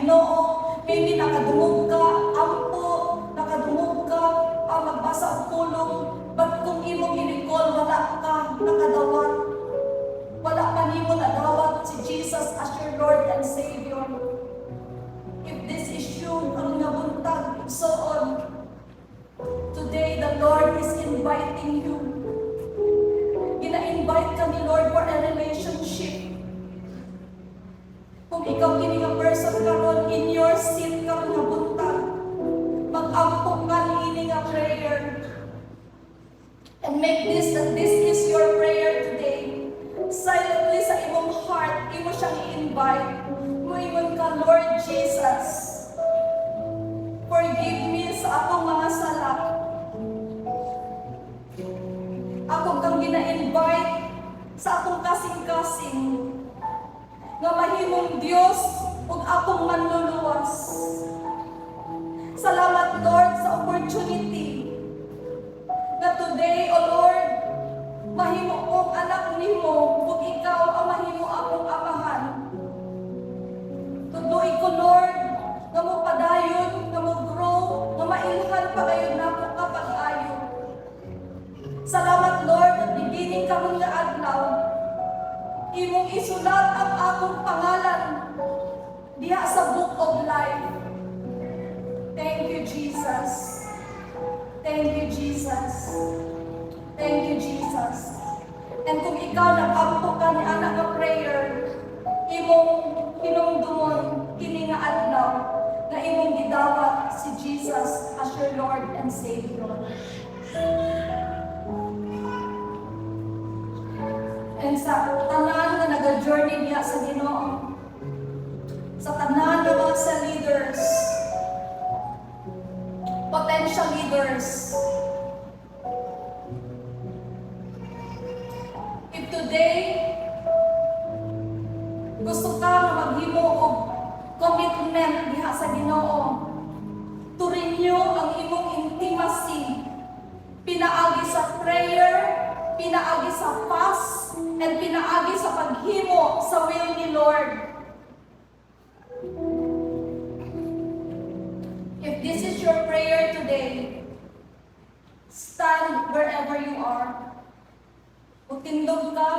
Ginoo, maybe nakadungog ka, ampo, nakadungog ka, magbasa og pulong, but kung imong i-recall, wala ka nakadawat. Wala pa nimo nadawat si Jesus as your Lord and Savior. If this is you, ang nabuntag, so on. Today, the Lord is inviting you. Gina-invite ka ni Lord for a relationship. Kung ikaw kini nga person karon in your seat karon nga buntag, mag-ampok ka niini nga prayer. And make this that this is your prayer today. Silently sa imong heart, imo siyang i-invite. Muingon ka, Lord Jesus, forgive me sa akong mga sala. Ako kang gina-invite sa akong kasing-kasing nga mahimong Diyos ug akong manluluwas. Salamat, Lord, sa opportunity na today, O Lord, mahimo kong anak nimo ug ikaw ang mahimo akong amahan. Tuduy ko, Lord, nga mo padayon, nga mo grow, nga mailhan pa kayo na ako kapag-ayo. Salamat, Lord, at beginning karon nga adlaw, imong isulat ang akong pangalan diha sa Book of Life. Thank you, Jesus. Thank you, Jesus. Thank you, Jesus. And kung ikaw nag-ampo ka ni anak nga prayer, imong hinumdumon kini nga adlaw na imong gidawat si Jesus as your Lord and Savior. And sa tanan nga nag-journey niya sa Ginoo, sa tanan nga mga sa leaders, potential leaders, if today gusto ka nga maghimo og commitment diha sa Ginoo to renew ang imong intimacy, pinaagi sa prayer, pinaagi sa fast, and pinaagi sa paghimo sa will ni Lord. If this is your prayer today, stand wherever you are. Utindog ka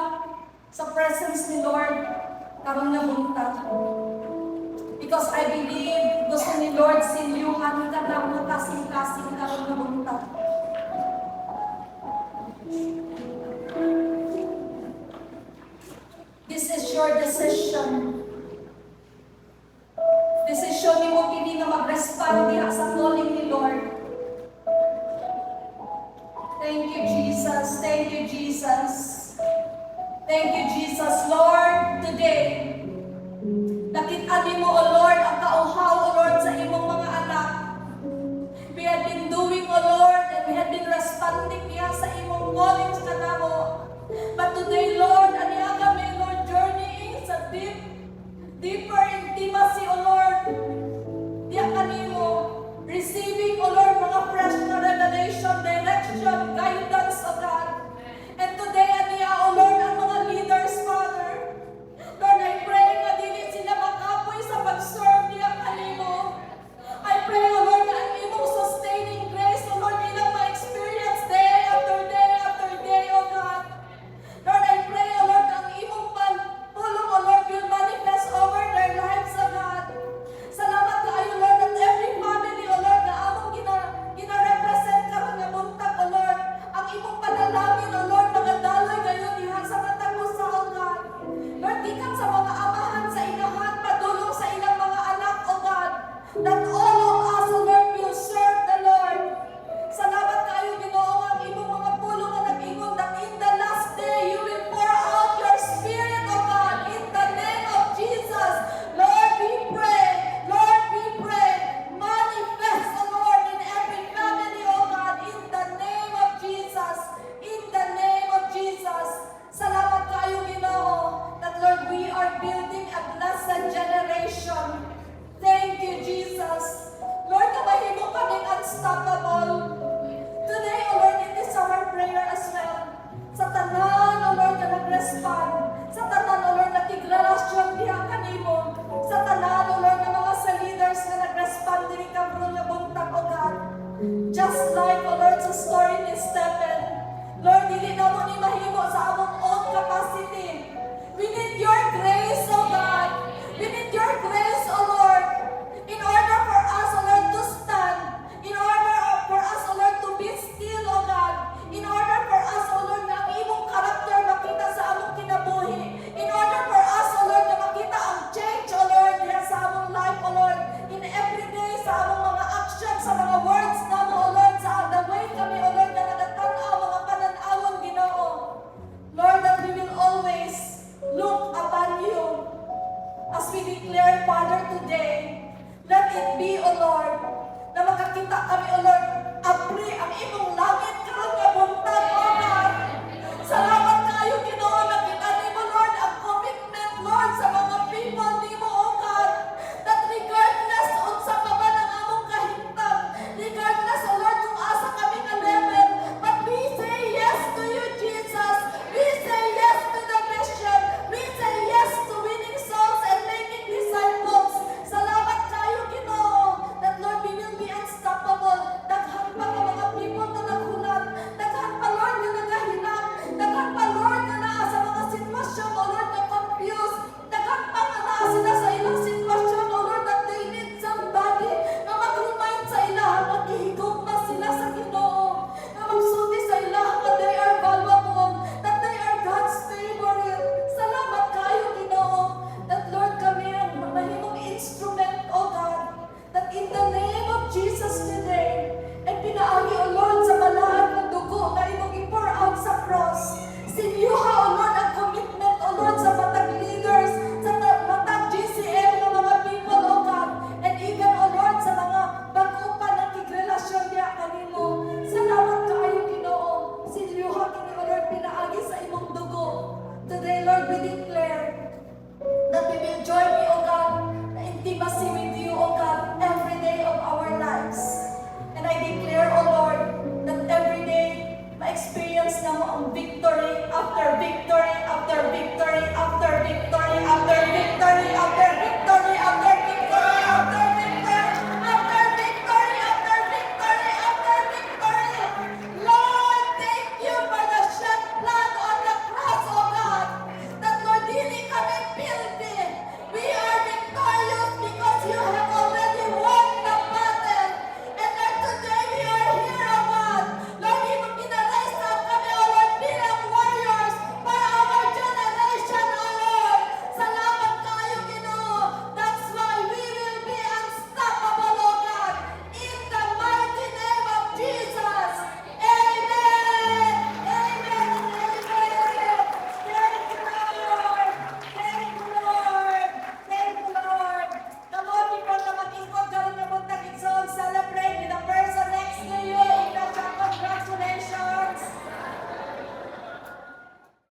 sa presence ni Lord karong nabuntag. Because I believe gusto ni Lord silyuhan ka ng kasing-kasing karong nabuntag. This is your decision. Decision ni mo kini nga mag-respond diha sa calling ni Lord. Thank you, Jesus. Thank you, Jesus. Thank you, Jesus. Lord, today, nakita ni mo, O Lord, ang kauhaw, O Lord, sa imong mga anak. We have been doing, O Lord, and we have been responding diha sa imong calling sa kanamo. But today, Lord, aniya kami, Lord, journeying sa deeper in